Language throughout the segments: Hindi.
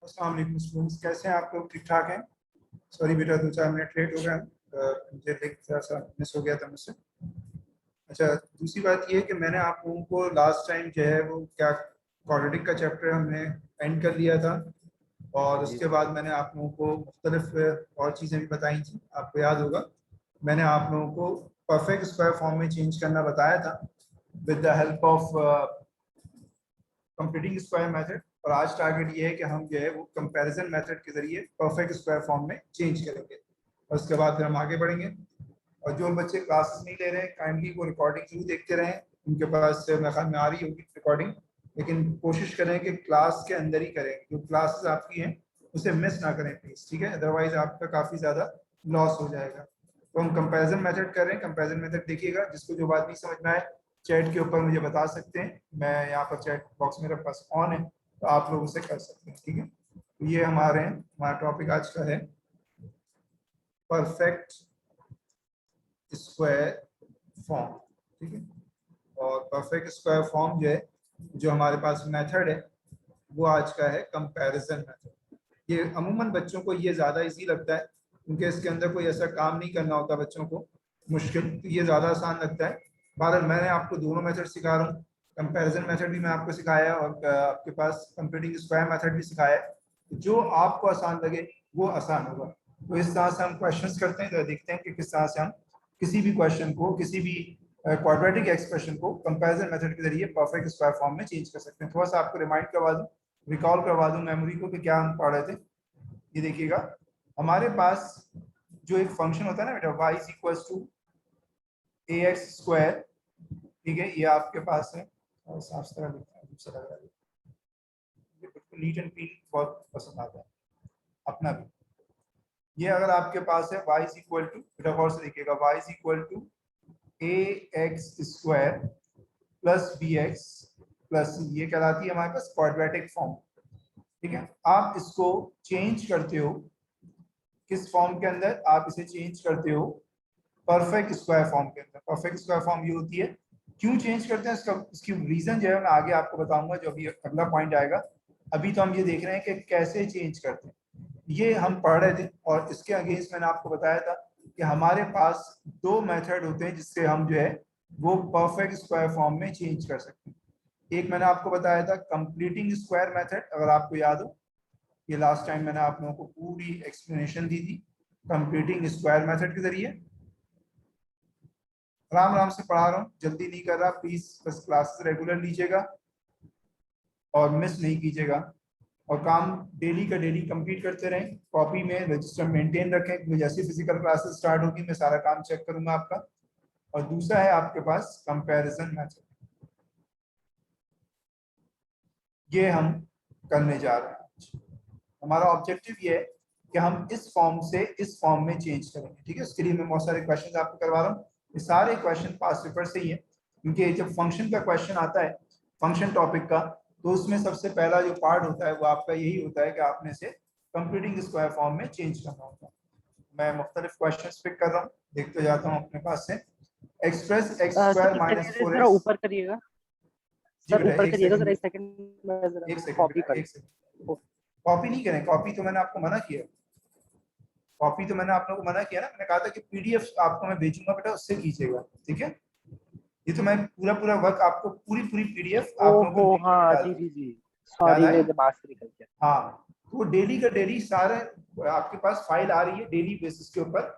अस्सलाम वालेकुम स्टूडेंट्स, कैसे हैं आप लोग? ठीक ठाक हैं? सॉरी बेटा, 2-4 मिनट लेट हो गया। मुझे लिंक थोड़ा सा मिस हो गया था मुझसे। अच्छा, दूसरी बात ये है कि मैंने आप लोगों को लास्ट टाइम जो है वो क्या क्वाड्रेटिक का चैप्टर हमने एंड कर लिया था, और जी उसके बाद मैंने आप लोगों को मुख्तलिफ और चीज़ें भी बताई थी। आपको याद होगा मैंने आप लोगों को परफेक्ट स्क्वायर फॉर्म में चेंज करना बताया था with the help of completing square method. और आज टारगेट ये है कि हम जो है वो कंपैरिजन मेथड के जरिए परफेक्ट स्क्वायर फॉर्म में चेंज करेंगे, और उसके बाद फिर हम आगे बढ़ेंगे। और जो बच्चे क्लासेस नहीं ले रहे हैं, काइंडली वो रिकॉर्डिंग जरूर देखते रहें। उनके पास मेरे ख्याल में आ रही होगी रिकॉर्डिंग, लेकिन कोशिश करें कि क्लास के अंदर ही करें। जो क्लासेस आपकी हैं उसे मिस ना करें प्लीज़, ठीक है? अदरवाइज आपका काफ़ी ज़्यादा लॉस हो जाएगा। तो हम कंपैरिजन मेथड कर रहे हैं। कंपैरिजन मेथड देखिएगा, जिसको जो बात नहीं समझ में आए चैट के ऊपर मुझे बता सकते हैं। मैं यहाँ पर चैट बॉक्स मेरे पास ऑन है, तो आप लोग उसे कर सकते हैं, ठीक है? तो ये हमारा टॉपिक आज का है परफेक्ट स्क्वायर फॉर्म, ठीक है? और परफेक्ट स्क्वायर फॉर्म जो है, जो हमारे पास मेथड है, वो आज का है कंपैरिजन मेथड। ये अमूमन बच्चों को ये ज़्यादा इजी लगता है, क्योंकि इसके अंदर कोई ऐसा काम नहीं करना होता बच्चों को मुश्किल, तो ये ज़्यादा आसान लगता है। बहरहाल मैंने आपको दोनों मेथड सिखा रहा हूँ। कंपैरिजन मेथड भी मैं आपको सिखाया, और आपके पास कंप्लीटिंग स्क्वायर मेथड भी सिखाया है। जो आपको आसान लगे वो आसान होगा। तो इस तरह से हम क्वेश्चंस करते हैं, तो देखते हैं कि किस तरह से हम किसी भी क्वेश्चन को, किसी भी क्वाड्रेटिक एक्सप्रेशन को कंपैरिजन मेथड के जरिए परफेक्ट स्क्वायर फॉर्म में चेंज कर सकते हैं। थोड़ा सा आपको रिमाइंड करवा दूं, रिकॉल करवा दूं मेमोरी को कि क्या हम पढ़ रहे थे। ये देखिएगा, हमारे पास जो एक फंक्शन होता है ना बेटा, y is equal to ax square, ठीक है? ये आपके पास है, और साफ सुथरा लिखा है, अच्छा लग रहा है, ये बिल्कुल नीट एंड क्लीन, बहुत पसंद आता है अपना भी। ये अगर आपके पास है y इज इक्वल टू, बेटा गौर से देखिएगा, y is equal to ax square plus bx plus c, ये कहलाती है हमारे पास क्वाड्रेटिक फॉर्म, ठीक है? आप इसको चेंज करते हो किस फॉर्म के अंदर? आप इसे चेंज करते हो परफेक्ट स्क्वायर फॉर्म के अंदर। परफेक्ट स्क्वायर फॉर्म ये होती है। क्यों चेंज करते हैं इसका, इसकी रीजन जो है मैं आगे आपको बताऊंगा, जो अभी अगला पॉइंट आएगा। अभी तो हम ये देख रहे हैं कि कैसे चेंज करते हैं, ये हम पढ़ रहे थे। और इसके अगेंस्ट मैंने आपको बताया था कि हमारे पास दो मेथड होते हैं जिससे हम जो है वो परफेक्ट स्क्वायर फॉर्म में चेंज कर सकते हैं। एक मैंने आपको बताया था कंप्लीटिंग स्क्वायर मेथड, अगर आपको याद हो, ये लास्ट टाइम मैंने आप लोगों को पूरी एक्सप्लेनेशन दी थी कंप्लीटिंग स्क्वायर मेथड के जरिए। आराम आराम से पढ़ा रहा हूँ, जल्दी नहीं कर रहा, प्लीज बस क्लासेस रेगुलर लीजिएगा और मिस नहीं कीजिएगा, और काम डेली का डेली कंप्लीट करते रहें। कॉपी में रजिस्टर मेंटेन रखें, क्योंकि जैसे फिजिकल क्लासेस स्टार्ट होगी मैं सारा काम चेक करूंगा आपका। और दूसरा है आपके पास कंपैरिजन मेथड, ये हम करने जा रहे हैं। हमारा ऑब्जेक्टिव ये है कि हम इस फॉर्म से इस फॉर्म में चेंज करेंगे, ठीक है? उसके लिए मैं बहुत सारे क्वेश्चन आपको करवा रहा हूँ। ये सारे क्वेश्चन पास पेपर से ही है, क्योंकि जब फंक्शन का क्वेश्चन आता है, फंक्शन टॉपिक का, तो उसमें सबसे पहला जो पार्ट होता है वो आपका यही होता है कि आपने इसे कंप्लीटिंग स्क्वायर फॉर्म में चेंज करना होता है। मैं मुख्तलिफ क्वेश्चन पिक कर रहा हूँ, देखते जाता हूँ अपने पास से। Express x square sir minus four जरा एक्स ऊपर करिएगा। जी सर बेटा, ऊपर एक करिएगा सेकंड जरा, एक बेटा, सेकंड मैं एक जरा सेकंड कॉपी बेटा, कर एक सेकंड। लूं। कॉपी नहीं करें, कॉपी तो मैंने आपको मना किया। कॉपी तो मैंने आप लोगों को मना किया ना, मैंने कहा था कि पीडीएफ आपको मैं भेजूंगा बेटा, उससे कीजिएगा, ठीक है? ये तो मैं पूरा पूरा वर्क आपको, पूरी पूरी पीडीएफ आप लोगों को ओहो मेल में हाँ, डाल जी दी। जी जी, याद सॉरी आई? मेरे दिमाग से निकल गया। हाँ, तो वो डेली का डेली सारे आपके पास फाइल आ रही है डेली बेसिस के ऊपर।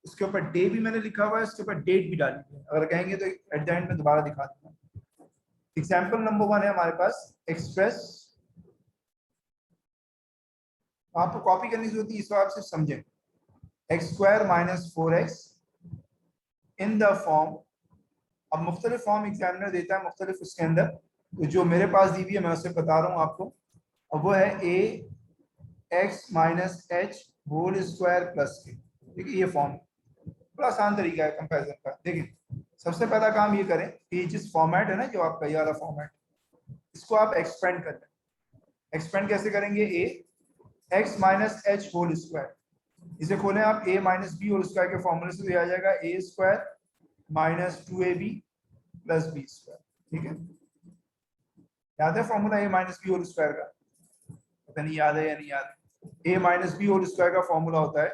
उसके ऊपर डे भी मैंने लिखा हुआ है, उसके ऊपर डेट भी डाली है। अगर कहेंगे तो एट द एंड में दोबारा दिखा दूंगा। एग्जाम्पल नंबर 1 है हमारे पास, एक्सप्रेस। आपको कॉपी करने की जरूरत नहीं, इसको आप सिर्फ समझें। X square minus 4x in the form, अब मुख्तलिफ फॉर्म एग्जामिनर देता है मुख्तलिफ उसके अंदर, तो जो मेरे पास दी हुई है मैं उससे बता रहा हूँ आपको। अब वो है a x minus h whole square plus k, ठीक है? ये फॉर्म बड़ा आसान तरीका है कंपैरिजन का। देखिए, सबसे पहला काम ये करें कि जिस फॉर्मेट है ना, जो आपका ये वाला फॉर्मेट, इसको आप एक्सपेंड कर लें। एक्सपेंड कैसे करेंगे? A x minus h whole square, इसे खोलें आप, a minus b whole square के फॉर्मूले से तो आ जाएगा a square minus 2ab plus b square, ठीक है? याद है formula a minus b whole square का? पता नहीं याद है या नहीं याद है। a minus b whole square का फॉर्मूला होता है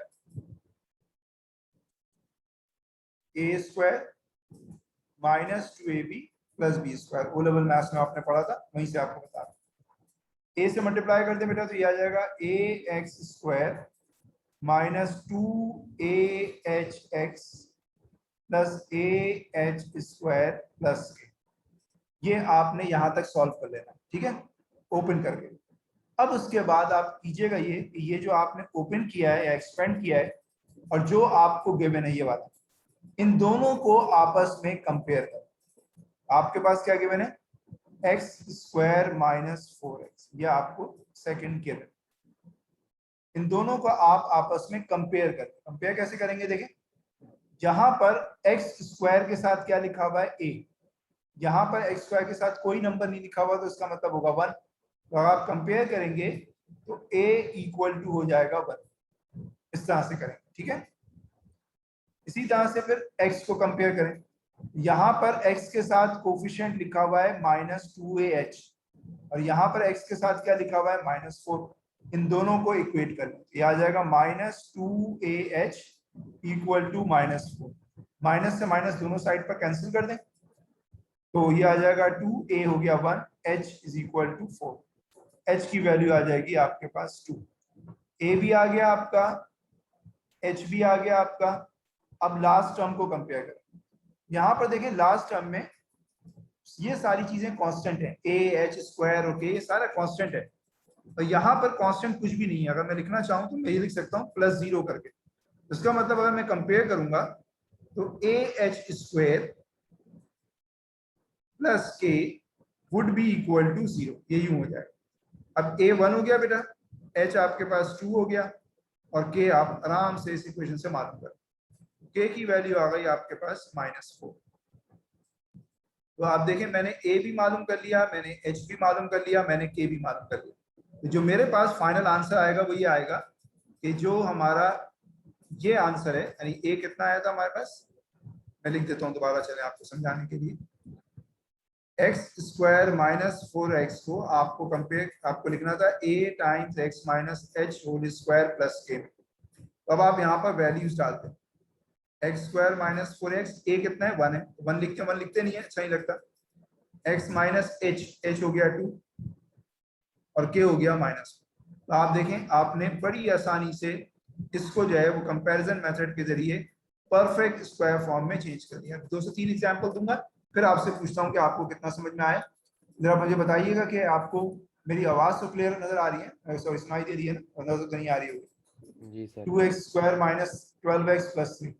a square minus 2ab plus b square. O level maths में आपने पढ़ा था, वहीं से आपको बता रहा। a से मल्टीप्लाई कर दे बेटा तो ये आ जाएगा a x square minus 2ah plus ah square plus k। ये आपने यहां तक सॉल्व कर लेना, ठीक है, ओपन करके। अब उसके बाद आप कीजिएगा ये जो आपने ओपन किया है या एक्सपेंड किया है और जो आपको गिवन है ये वाला, इन दोनों को आपस में कंपेयर करें। आपके पास क्या गिवन है, एक्स स्क्वायर माइनस 4x, ये आपको सेकंड गिवन। इन दोनों को आप आपस में कंपेयर करें। कंपेयर कैसे करेंगे, देखें, जहां पर एक्स स्क्वायर के साथ क्या लिखा हुआ है a, यहाँ पर एक्स स्क्वायर के साथ कोई नंबर नहीं लिखा हुआ तो इसका मतलब होगा 1। तो अगर आप कंपेयर करेंगे तो a इक्वल टू हो जाएगा 1। इस तरह से करेंगे, ठीक है। इसी तरह से फिर x को कंपेयर करें। यहाँ पर x के साथ कोफिशिएंट लिखा हुआ है माइनस 2ah और यहाँ पर x के साथ क्या लिखा हुआ है माइनस 4। इन दोनों को इक्वेट कर लें, ये आ जाएगा minus 2ah equal to minus 4। Minus से माइनस दोनों साइड पर कैंसिल कर दें तो ये आ जाएगा 2a हो गया 1, h is equal to 4। h की वैल्यू आ जाएगी आपके पास 2। a भी आ गया आपका, h भी आ गया आपका। अब लास्ट टर्म को कंपेयर करें। यहाँ पर देखें लास्ट टर्म में ये सारी चीजें कांस्टेंट है, a h स्क्वायर ओके, ये सारा कांस्टेंट है। और यहाँ पर कांस्टेंट कुछ भी नहीं है। अगर मैं लिखना चाहूँ तो मैं ये लिख सकता हूँ प्लस 0 करके। इसका मतलब अगर मैं कंपेयर करूंगा तो a h square plus k would be equal to 0, ये यूं हो जाएगा। अब a 1 हो गया बेटा, h आपके पास 2 हो गया और k आप आराम से इस इक्वेशन से मालूम करें। k की वैल्यू आ गई आपके पास -4। तो आप देखें मैंने a भी मालूम कर लिया, मैंने h भी मालूम कर लिया, मैंने k भी मालूम कर लिया। तो जो मेरे पास फाइनल आंसर आएगा वो ये आएगा कि जो हमारा ये आंसर है, यानी a कितना आया था हमारे पास, मैं लिख देता हूँ दोबारा चले आपको समझाने के लिए। एक्स स्क्वायर माइनस 4x को आपको लिखना था a times x minus h whole square plus k। अब आप यहाँ पर वैल्यूज डालते हैं, x square minus 4x, a कितना है 1 है, 1 लिखते नहीं है, अच्छा नहीं लगता। x माइनस h हो गया 2 और k हो गया -1। तो आप देखें आपने बड़ी आसानी से इसको जो है वो कंपैरिजन मेथड के जरिए परफेक्ट स्क्वायर फॉर्म में चेंज कर दिया। 2 से 3 एग्जांपल दूंगा, फिर आपसे पूछता हूँ कि आपको कितना समझ में आया। जरा मुझे बताइएगा कि आपको मेरी आवाज तो क्लियर नजर आ रही है, सॉरी सुनाई दे रही है ना, नजर तो नहीं आ रही होगी। जी sir. 2x square minus 12x plus 3।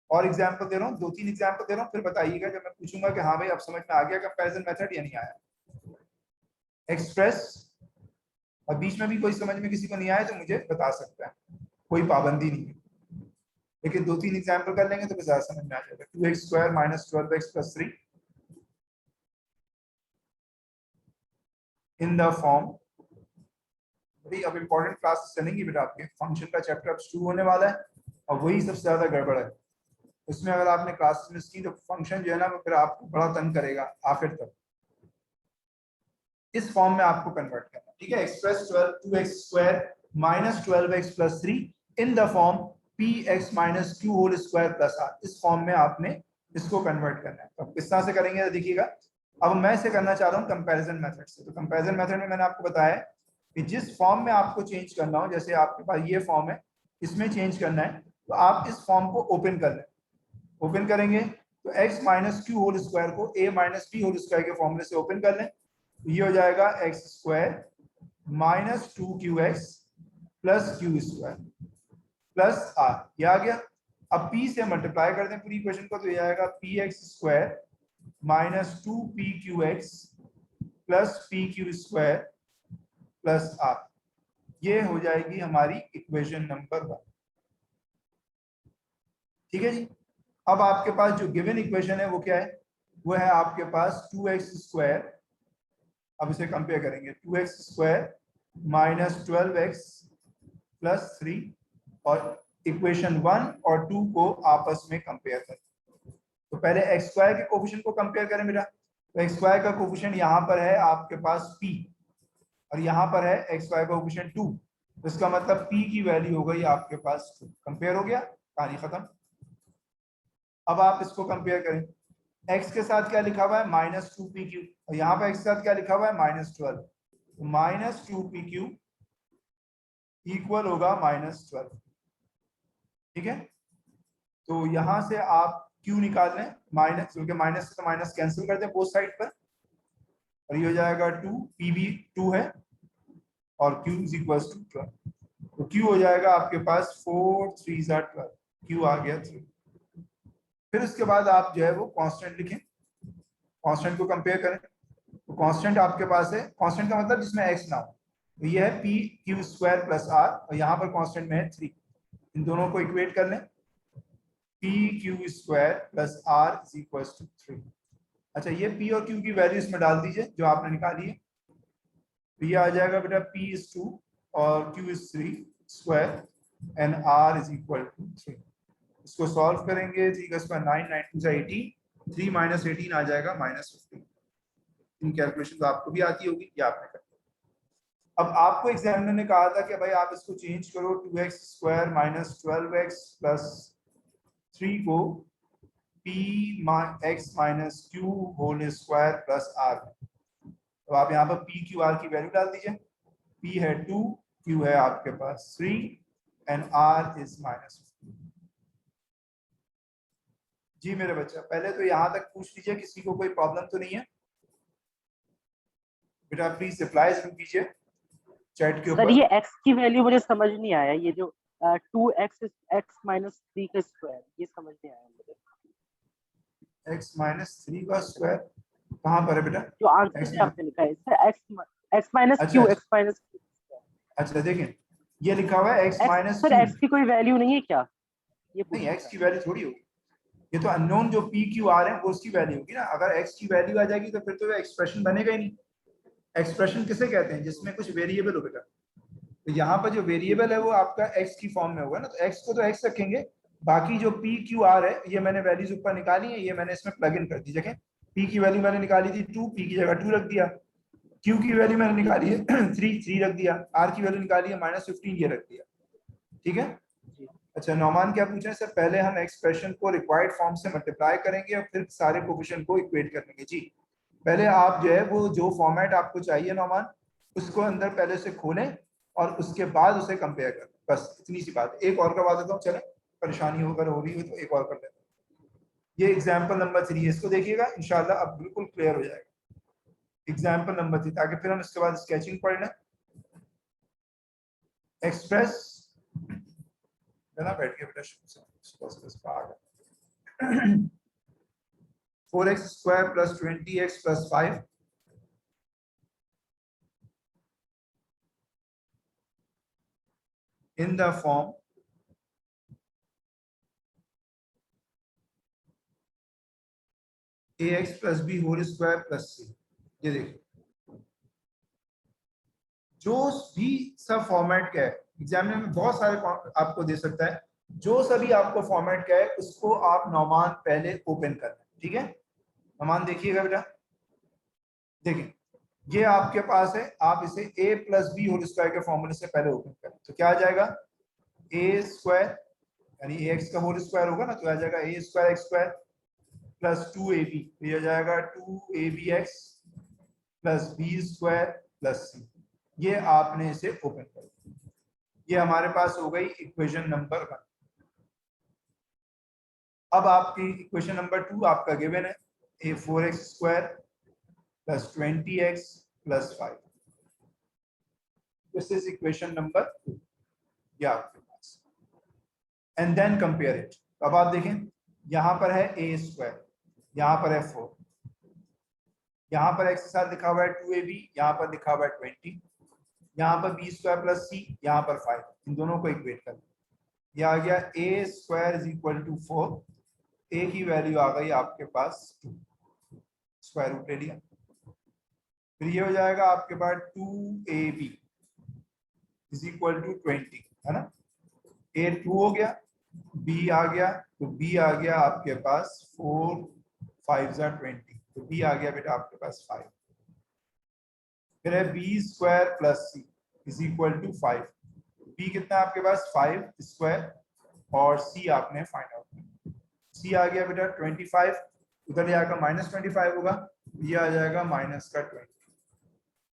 और एग्जांपल दे रहा हूँ, 2-3 एग्जांपल दे रहा हूँ, फिर बताइएगा जब मैं पूछूंगा कि हाँ भाई अब समझ में आ गया कंपैरिजन मेथड या नहीं आया। एक्सप्रेस, और बीच में भी कोई समझ में किसी को नहीं आया तो मुझे बता सकता है, कोई पाबंदी नहीं है, लेकिन 2-3 एग्जांपल कर लेंगे तो फिर ज्यादा समझ में आ जाएगा। 2x square minus 12x plus 3 in the form, भाई अब इंपॉर्टेंट क्लासेस चलेंगी बेटा आपके, फंक्शन का चैप्टर अब शुरू होने वाला है और वही सबसे ज्यादा गड़बड़ है। उसमें अगर आपने क्लासेस मिस की तो फंक्शन जो है ना वो फिर आपको बड़ा तंग करेगा आखिर तक। इस फॉर्म में आपको कन्वर्ट करना, ठीक है। Express 2x square minus 12x plus 3 in the form px minus q whole square plus r। इस फॉर्म में आपने इसको कन्वर्ट करना है। तो किस तरह से करेंगे देखिएगा। अब मैं इसे करना चाह रहा हूँ कंपैरिजन मेथड से। तो कंपैरिजन मेथड में मैंने आपको बताया कि जिस फॉर्म में आपको चेंज करना हो, जैसे आपके पास ये फॉर्म है, इसमें चेंज करना है तो आप इस फॉर्म को ओपन कर लें। ओपन करेंगे तो x minus q whole square को a minus b whole square के फॉर्मूले से ओपन कर लें तो ये हो जाएगा x square minus 2qx plus q square plus r, ये आ गया। अब p से मल्टीप्लाई कर दें पूरी इक्वेशन को तो ये आएगा px square minus 2pqx plus pq square plus r। ये हो जाएगी हमारी इक्वेशन नंबर 1, ठीक है जी। अब आपके पास जो गिवन इक्वेशन है वो क्या है, वो है आपके पास 2x स्क्वायर। अब इसे कंपेयर करेंगे, 2x square minus 12x plus 3 और इक्वेशन 1 और 2 को आपस में कंपेयर करें। तो पहले एक्स स्क्वायर के कोफिशिएंट को कंपेयर करें बेटा। तो एक्स स्क्वायर का कोफिशिएंट यहाँ पर है आपके पास p, और यहाँ पर है एक्स वाई कोएफिशिएंट 2, तो इसका मतलब p की वैल्यू हो गई आपके पास 2। कंपेयर हो गया, कहानी खत्म। अब आप इसको कंपेयर करें, x के साथ क्या लिखा हुआ है -2pq, और यहाँ पर x के साथ क्या लिखा हुआ है -12, तो -2pq इक्वल होगा -12। ठीक है, तो यहां से आप q निकाल लें, माइनस, क्योंकि माइनस से तो माइनस कैंसिल कर दें बोथ साइड पर, और ये हो जाएगा 2, p भी 2 है और q इज इक्वल टू 12, तो q हो जाएगा आपके पास 4 3 12, q आ गया 3। फिर उसके बाद आप जो है वो कांस्टेंट लिखें, कांस्टेंट को कंपेयर करें, तो कांस्टेंट आपके पास है, कांस्टेंट का मतलब जिसमें x ना हो, तो ये है p q square plus r, और यहाँ पर कांस्टेंट में है 3, इन दोनों को इक्वेट कर लें, p q square plus r is equal to 3। अच्छा, ये p और q की वैल्यू इसमें डाल दीजिए जो आपने निकाली है, तो ये आ जाएगा बेटा p इज 2 और q is 3 square and r is equal to 3। इसको सॉल्व करेंगे, 3 का स्क्वायर 9, 9 2 18, 3 माइनस 18 आ जाएगा -15। इन कैलकुलेशन तो आपको भी आती होगी, ये आपने कर। अब आपको एग्जामिनर ने कहा था कि भाई आप इसको चेंज करो, 2x square minus 12x plus 3 को p x minus q whole square plus r। तो आप यहाँ पर p q r की वैल्यू डाल दीजिए, p है 2, q है आपके पास 3 एंड r इज -15। जी मेरे बच्चा, पहले तो यहाँ तक पूछ लीजिए, किसी को कोई प्रॉब्लम तो नहीं है बेटा? प्लीज रिप्लाई जरूर कीजिए चैट के सर ऊपर। ये x की वैल्यू मुझे समझ नहीं आया, ये जो 2x x माइनस 3 का स्क्वायर, ये समझ नहीं आया मुझे। x माइनस 3 का स्क्वायर कहाँ पर है बेटा? जो आंसर x में आपने लिखा है सर, x माइनस अच्छा क्यू, अच्छा x माइनस अच्छा, देखें ये लिखा हुआ है x x, minus sir Q. x की कोई वैल्यू नहीं है क्या, ये नहीं, पूछना x था। की वैल्यू थोड़ी होगी, ये तो अननोन जो p q r है वो उसकी वैल्यू होगी ना। अगर x की वैल्यू आ जाएगी तो फिर तो एक्सप्रेशन बनेगा ही नहीं। एक्सप्रेशन किसे कहते हैं? जिसमें कुछ वेरिएबल हो बेटा। तो यहाँ पर जो वेरिएबल है वो आपका x की फॉर्म में होगा ना, तो x को तो x रखेंगे, बाकी जो p q r है ये मैंने वैल्यूज ऊपर निकाली है, ये मैंने इसमें प्लग इन कर दी। देखें, p की वैल्यू मैंने निकाली थी 2, p की जगह 2 रख दिया, q की वैल्यू मैंने निकाली है 3 रख दिया, r की वैल्यू निकाली है -15, ये रख दिया। ठीक है। जी अच्छा, नौमान क्या पूछ रहे हैं? सर पहले हम एक्सप्रेशन को रिक्वायर्ड फॉर्म से मल्टीप्लाई करेंगे और फिर सारे कोफिशिएंट को इक्वेट कर लेंगे। जी, पहले आप जो है वो जो फॉर्मेट आपको चाहिए नौमान, उसको अंदर पहले से खोलें और उसके बाद उसे कंपेयर करें, बस इतनी सी बात है। एक और करवा देता हूँ, चले, परेशानी अगर हो रही हो तो एक और कर लेते हैं। ये एग्जाम्पल नंबर 3 है, इसको देखिएगा, इंशाल्लाह अब बिल्कुल क्लियर हो जाएगा। एग्जाम्पल नंबर 3, ताकि फिर हम इसके बाद स्केचिंग पढ़ लें। एक्सप्रेस ना बैठ के बेटा, 4x square plus 20x plus 5 in the form ax plus b whole square plus c। ये देखिए, जो भी सब फॉर्मेट का है, एग्जामिनर में बहुत सारे आपको दे सकता है, जो सभी आपको फॉर्मेट का है उसको आप नौमान पहले ओपन कर लें। ठीक है, नौमान देखिएगा बेटा, देखिए ये आपके पास है, आप इसे a plus b whole square के फॉर्मूले से पहले ओपन करें, तो क्या आ जाएगा? a स्क्वायर यानी ax का होल स्क्वायर होगा ना, तो आ जाएगा a square x square plus 2ab, तो ये आ जाएगा 2abx plus b square plus c। ये आपने इसे ओपन कर दिया, ये हमारे पास हो गई इक्वेशन नंबर 1। अब आपकी इक्वेशन नंबर 2 आपका गिवन है, a 4x square plus 20x plus 5। This is equation number 2, ये आपके पास, एंड देन कंपेयर इट। अब आप देखें, यहाँ पर है a स्क्वायर, यहाँ पर है 4, यहाँ पर x के साथ लिखा हुआ है 2ab, यहाँ पर लिखा हुआ है 20, यहाँ पर b स्क्वायर प्लस c, यहाँ पर 5, इन दोनों को इक्वेट कर, ये आ गया a square is equal to 4, a की वैल्यू आ गई आपके पास 2, स्क्वायर रूट ले लिया, फिर ये हो जाएगा आपके पास 2ab इज इक्वल टू 20, है ना, a 2 हो गया, b आ गया, तो b आ गया आपके पास 4 5 20, तो b आ गया बेटा आपके पास 5। फिर है b square plus c is equal to 5। बी कितना है आपके पास 5 स्क्वायर और सी आपने फाइंड आउट। सी आ गया बेटा 25, उधर जाकर -25 होगा, ये आ जाएगा माइनस का 20।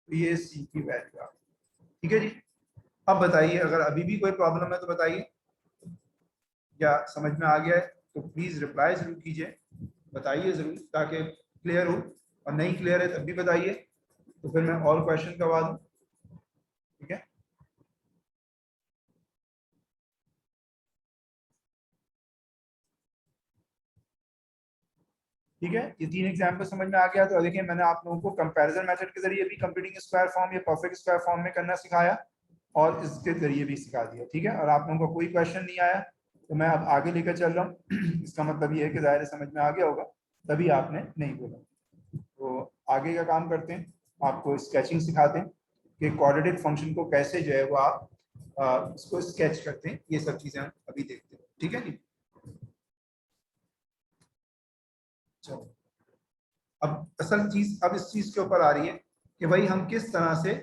तो ये सी की वैल्यू आ गई। ठीक है जी। अब बताइए अगर अभी भी कोई प्रॉब्लम है तो बताइए, या समझ में आ गया है तो प्लीज रिप्लाई जरूर कीजिए, बताइए जरूर ताकि क्लियर हो, और नहीं क्लियर है तब भी बताइए तो फिर मैं और क्वेश्चन करवा दूं। ठीक है, ठीक है, ये 3 एग्जाम्पल समझ में आ गया। तो देखिए मैंने आप लोगों को कंपैरिजन मेथड के जरिए भी कंप्यूटिंग स्क्वायर फॉर्म या परफेक्ट स्क्वायर फॉर्म में करना सिखाया और इसके जरिए भी सिखा दिया। ठीक है, और आप लोगों को कोई क्वेश्चन नहीं आया तो मैं अब आगे लेकर चल रहा हूँ। इसका मतलब ये है कि ज़ाहिर समझ में आ गया होगा, तभी आपने नहीं बोला। तो आगे का काम करते हैं, आपको स्केचिंग सिखाते हैं कि क्वाड्रेटिक फंक्शन को कैसे जो है वो आप उसको स्केच करते हैं। ये सब चीज़ें हम अभी देखते हैं। ठीक है जी, चलो अब असल चीज अब इस चीज के ऊपर आ रही है कि भाई हम किस तरह से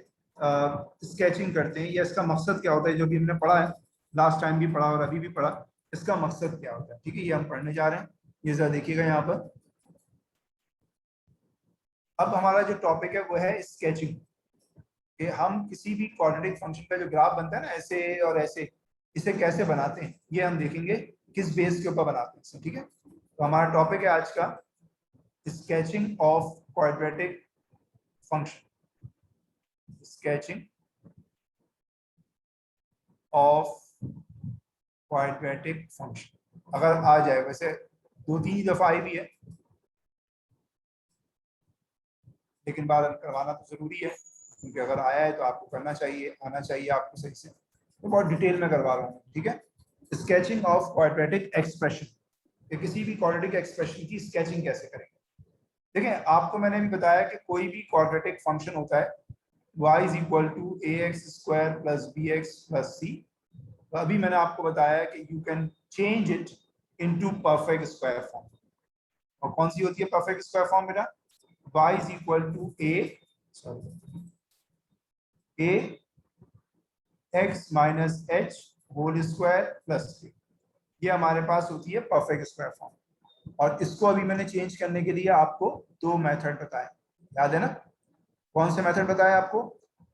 स्केचिंग करते हैं या इसका मकसद क्या होता है। जो भी हमने पढ़ा है, लास्ट टाइम भी पढ़ा और अभी भी पढ़ा, इसका मकसद क्या होता है। ठीक है, ये हम पढ़ने जा रहे हैं। ये जरा देखिएगा यहाँ पर। अब हमारा जो टॉपिक है वो है स्केचिंग, कि हम किसी भी क्वाड्रेटिक फंक्शन का जो ग्राफ बनता है ना ऐसे और ऐसे, इसे कैसे बनाते हैं ये हम देखेंगे, किस बेस के ऊपर बनाते हैं इसे। ठीक है, तो हमारा टॉपिक है आज का sketching of quadratic function. Sketching of quadratic function अगर आ जाए, वैसे 2-3 दफा आई भी है लेकिन बार करवाना तो जरूरी है, क्योंकि अगर आया है तो आपको करना चाहिए, आना चाहिए आपको सही से। तो बहुत डिटेल में करवा रहा हूँ। ठीक है, स्केचिंग ऑफ क्वाड्रेटिक एक्सप्रेशन, किसी भी क्वाड्रेटिक एक्सप्रेशन की स्केचिंग कैसे करेंगे। देखिए आपको मैंने भी बताया कि कोई भी क्वाड्रेटिक फंक्शन होता है y is equal to a x square plus b x plus c. तो अभी मैंने आपको बताया कि you can change it into perfect square form. और कौन सी होती है परफेक्ट स्क्वायर फॉर्म बेटा? y is equal to a x minus h whole square plus three. ये हमारे पास होती है परफेक्ट स्क्वायर फॉर्म। और इसको अभी मैंने चेंज करने के लिए आपको 2 मेथड बताए, याद है ना? कौन से मेथड बताया आपको?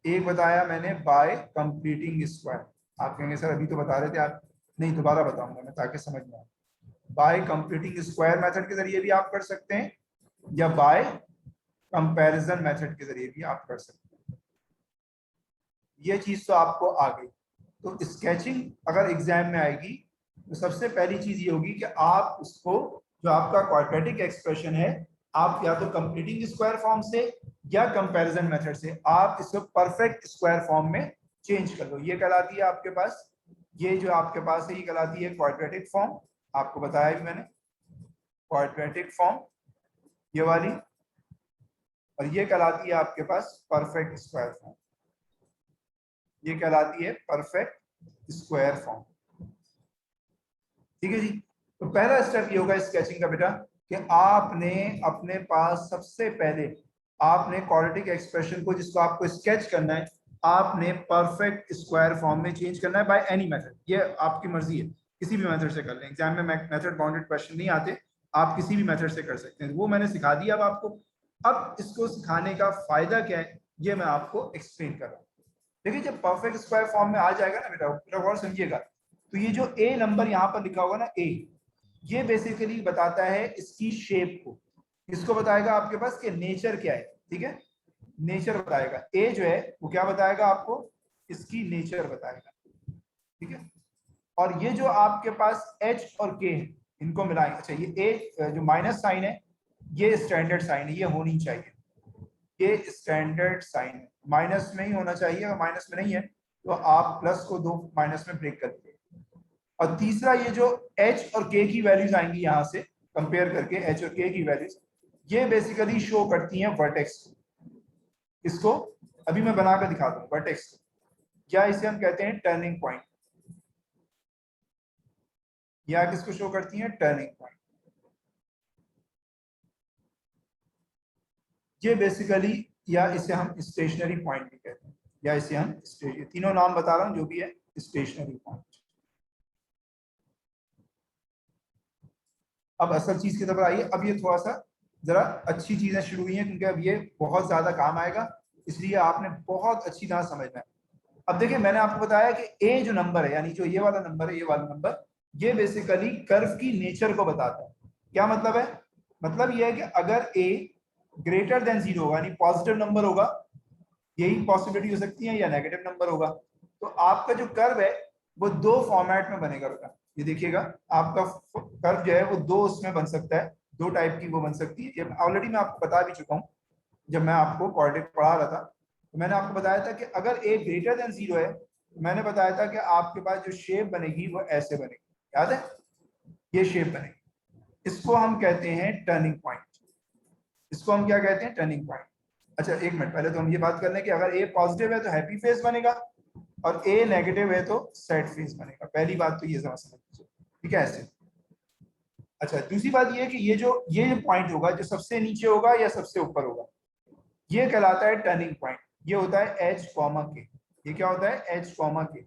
एक बताया मैंने बाय कंप्लीटिंग स्क्वायर। आप कहेंगे सर अभी तो बता रहे थे आप। नहीं, दोबारा बताऊंगा मैं ताकि समझ में आए। बाय कंप्लीटिंग स्क्वायर मेथड के जरिए भी आप कर सकते हैं, या बाय कंपैरिजन मेथड के जरिए भी आप कर सकते हैं। ये चीज तो आपको आ गई। तो स्केचिंग अगर एग्जाम में आएगी तो सबसे पहली चीज ये होगी कि आप उसको, जो आपका क्वाड्रेटिक एक्सप्रेशन है, आप या तो कंप्लीटिंग स्क्वायर फॉर्म से या कंपैरिजन मेथड से आप इसको परफेक्ट स्क्वायर फॉर्म में चेंज कर लो। ये कहलाती है आपके पास, ये जो आपके पास है ये कहलाती है क्वाड्रेटिक फॉर्म। आपको बताया भी मैंने क्वाड्रेटिक फॉर्म ये वाली, और ये कहलाती है आपके पास परफेक्ट स्क्वायर फॉर्म। ये कहलाती है परफेक्ट स्क्वायर फॉर्म। ठीक है जी। तो पहला स्टेप ये होगा स्केचिंग का बेटा कि आपने अपने पास सबसे पहले आपने क्वाड्रेटिक एक्सप्रेशन को, जिसको आपको स्केच करना है, आपने परफेक्ट स्क्वायर फॉर्म में चेंज करना है बाय एनी मेथड। ये आपकी मर्जी है, किसी भी मेथड से कर लें। एग्जाम में मेथड बाउंडेड क्वेश्चन नहीं आते, आप किसी भी मेथड से कर सकते हैं। वो मैंने सिखा दिया अब आपको। अब इसको सिखाने का फायदा क्या है ये मैं आपको एक्सप्लेन कर रहा हूँ। देखिए जब परफेक्ट स्क्वायर फॉर्म में आ जाएगा ना बेटा, बेटा गौर समझिएगा, तो ये जो ए नंबर यहाँ पर लिखा होगा ना, ए, ये बेसिकली बताता है इसकी शेप को। इसको बताएगा आपके पास कि नेचर क्या है। ठीक है, नेचर बताएगा। ए जो है वो क्या बताएगा आपको? इसकी नेचर बताएगा। ठीक है, और ये जो आपके पास एच और के है, इनको मिलाएंगे। अच्छा, ये ए जो माइनस साइन है ये स्टैंडर्ड साइन है, ये होनी चाहिए। ये स्टैंडर्ड साइन है, माइनस में ही होना चाहिए। अगर माइनस में नहीं है तो आप प्लस को 2 माइनस में ब्रेक कर दीजिए। और तीसरा, ये जो h और k की वैल्यूज आएंगी यहाँ से कंपेयर करके, h और k की वैल्यूज ये बेसिकली शो करती हैं वर्टेक्स को। इसको अभी मैं बनाकर दिखा दूँ वर्टेक्स को। क्या इसे हम कहते हैं? Turning point. या किसको शो करती हैं? Turning point. ये बेसिकली या इसे हम स्टेशनरी पॉइंट भी कहते हैं, या इसे हम तीनों नाम बता रहा हूँ जो भी है स्टेशनरी पॉइंट। अब असल चीज की तरफ आइए। अब ये थोड़ा सा जरा अच्छी चीजें शुरू हुई हैं, क्योंकि अब ये बहुत ज्यादा काम आएगा, इसलिए आपने बहुत अच्छी तरह समझना है। अब देखिए, मैंने आपको बताया कि ए जो नंबर है, यानी जो ये वाला नंबर है, ये वाला नंबर, ये बेसिकली कर्व की नेचर को बताता है। क्या मतलब है? मतलब ये है कि अगर ए ग्रेटर देन 0 होगा, यानी पॉजिटिव नंबर होगा, यही पॉसिबिलिटी हो सकती है, या नेगेटिव नंबर होगा, तो आपका जो कर्व है वो दो फॉर्मेट में बनेगा बेटा। ये देखिएगा, आपका कर्व जो है वो दो उसमें बन सकता है, दो टाइप की वो बन सकती है। ये ऑलरेडी मैं आपको बता भी चुका हूँ, जब मैं आपको कोऑर्डिनेट पढ़ा रहा था तो मैंने आपको बताया था कि अगर ए ग्रेटर देन 0 है, तो मैंने बताया था कि आपके पास जो शेप बनेगी वो ऐसे बनेगी, याद है? ये शेप बनेगी, इसको हम कहते हैं टर्निंग पॉइंट। इसको हम क्या कहते हैं? Turning point. अच्छा एक मिनट, पहले तो हम ये बात कर लें कि अगर ए पॉजिटिव है तो हैप्पी फेस बनेगा, और ए नेगेटिव है तो सैड फेस बनेगा। पहली बात तो ये समझ लीजिए, ठीक है? ऐसे। अच्छा, दूसरी बात ये है कि ये जो पॉइंट होगा, जो सबसे नीचे होगा या सबसे ऊपर होगा, ये कहलाता है टर्निंग पॉइंट। ये होता है एच कॉमा के। ये क्या होता है? एच कॉमा के।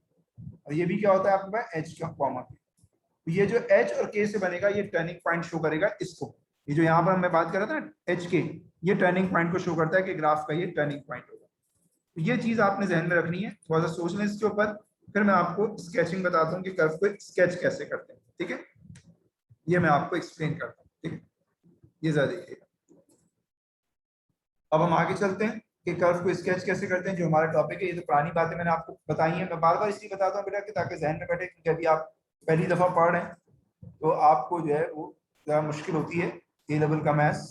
और ये भी क्या होता है आपके पास? एच कॉमा के। तो ये जो एच और के से बनेगा, ये टर्निंग पॉइंट शो करेगा इसको। ये जो यहाँ पर मैं बात कर रहा था ना, एच के, ये टर्निंग पॉइंट को शो करता है कि ग्राफ का ये टर्निंग पॉइंट होगा। तो ये चीज आपने ध्यान में रखनी है, थोड़ा सा सोच लें इसके ऊपर, फिर मैं आपको स्केचिंग बताता हूँ कि कर्व को स्केच कैसे करते हैं। ठीक है, ये मैं आपको एक्सप्लेन करता हूँ। ठीक है, ये जरा देखिएगा। अब हम आगे चलते हैं कि कर्व को स्केच कैसे करते हैं, जो हमारा टॉपिक है। ये तो पुरानी बातें मैंने आपको बताई हैं, मैं बार बार इसलिए बताता हूँ बेटा कि ताकि जहन में बैठे, क्योंकि अभी आप पहली दफा पढ़ रहे हैं तो आपको जो है वो ज़रा मुश्किल होती है ए लेवल का मैथ्स।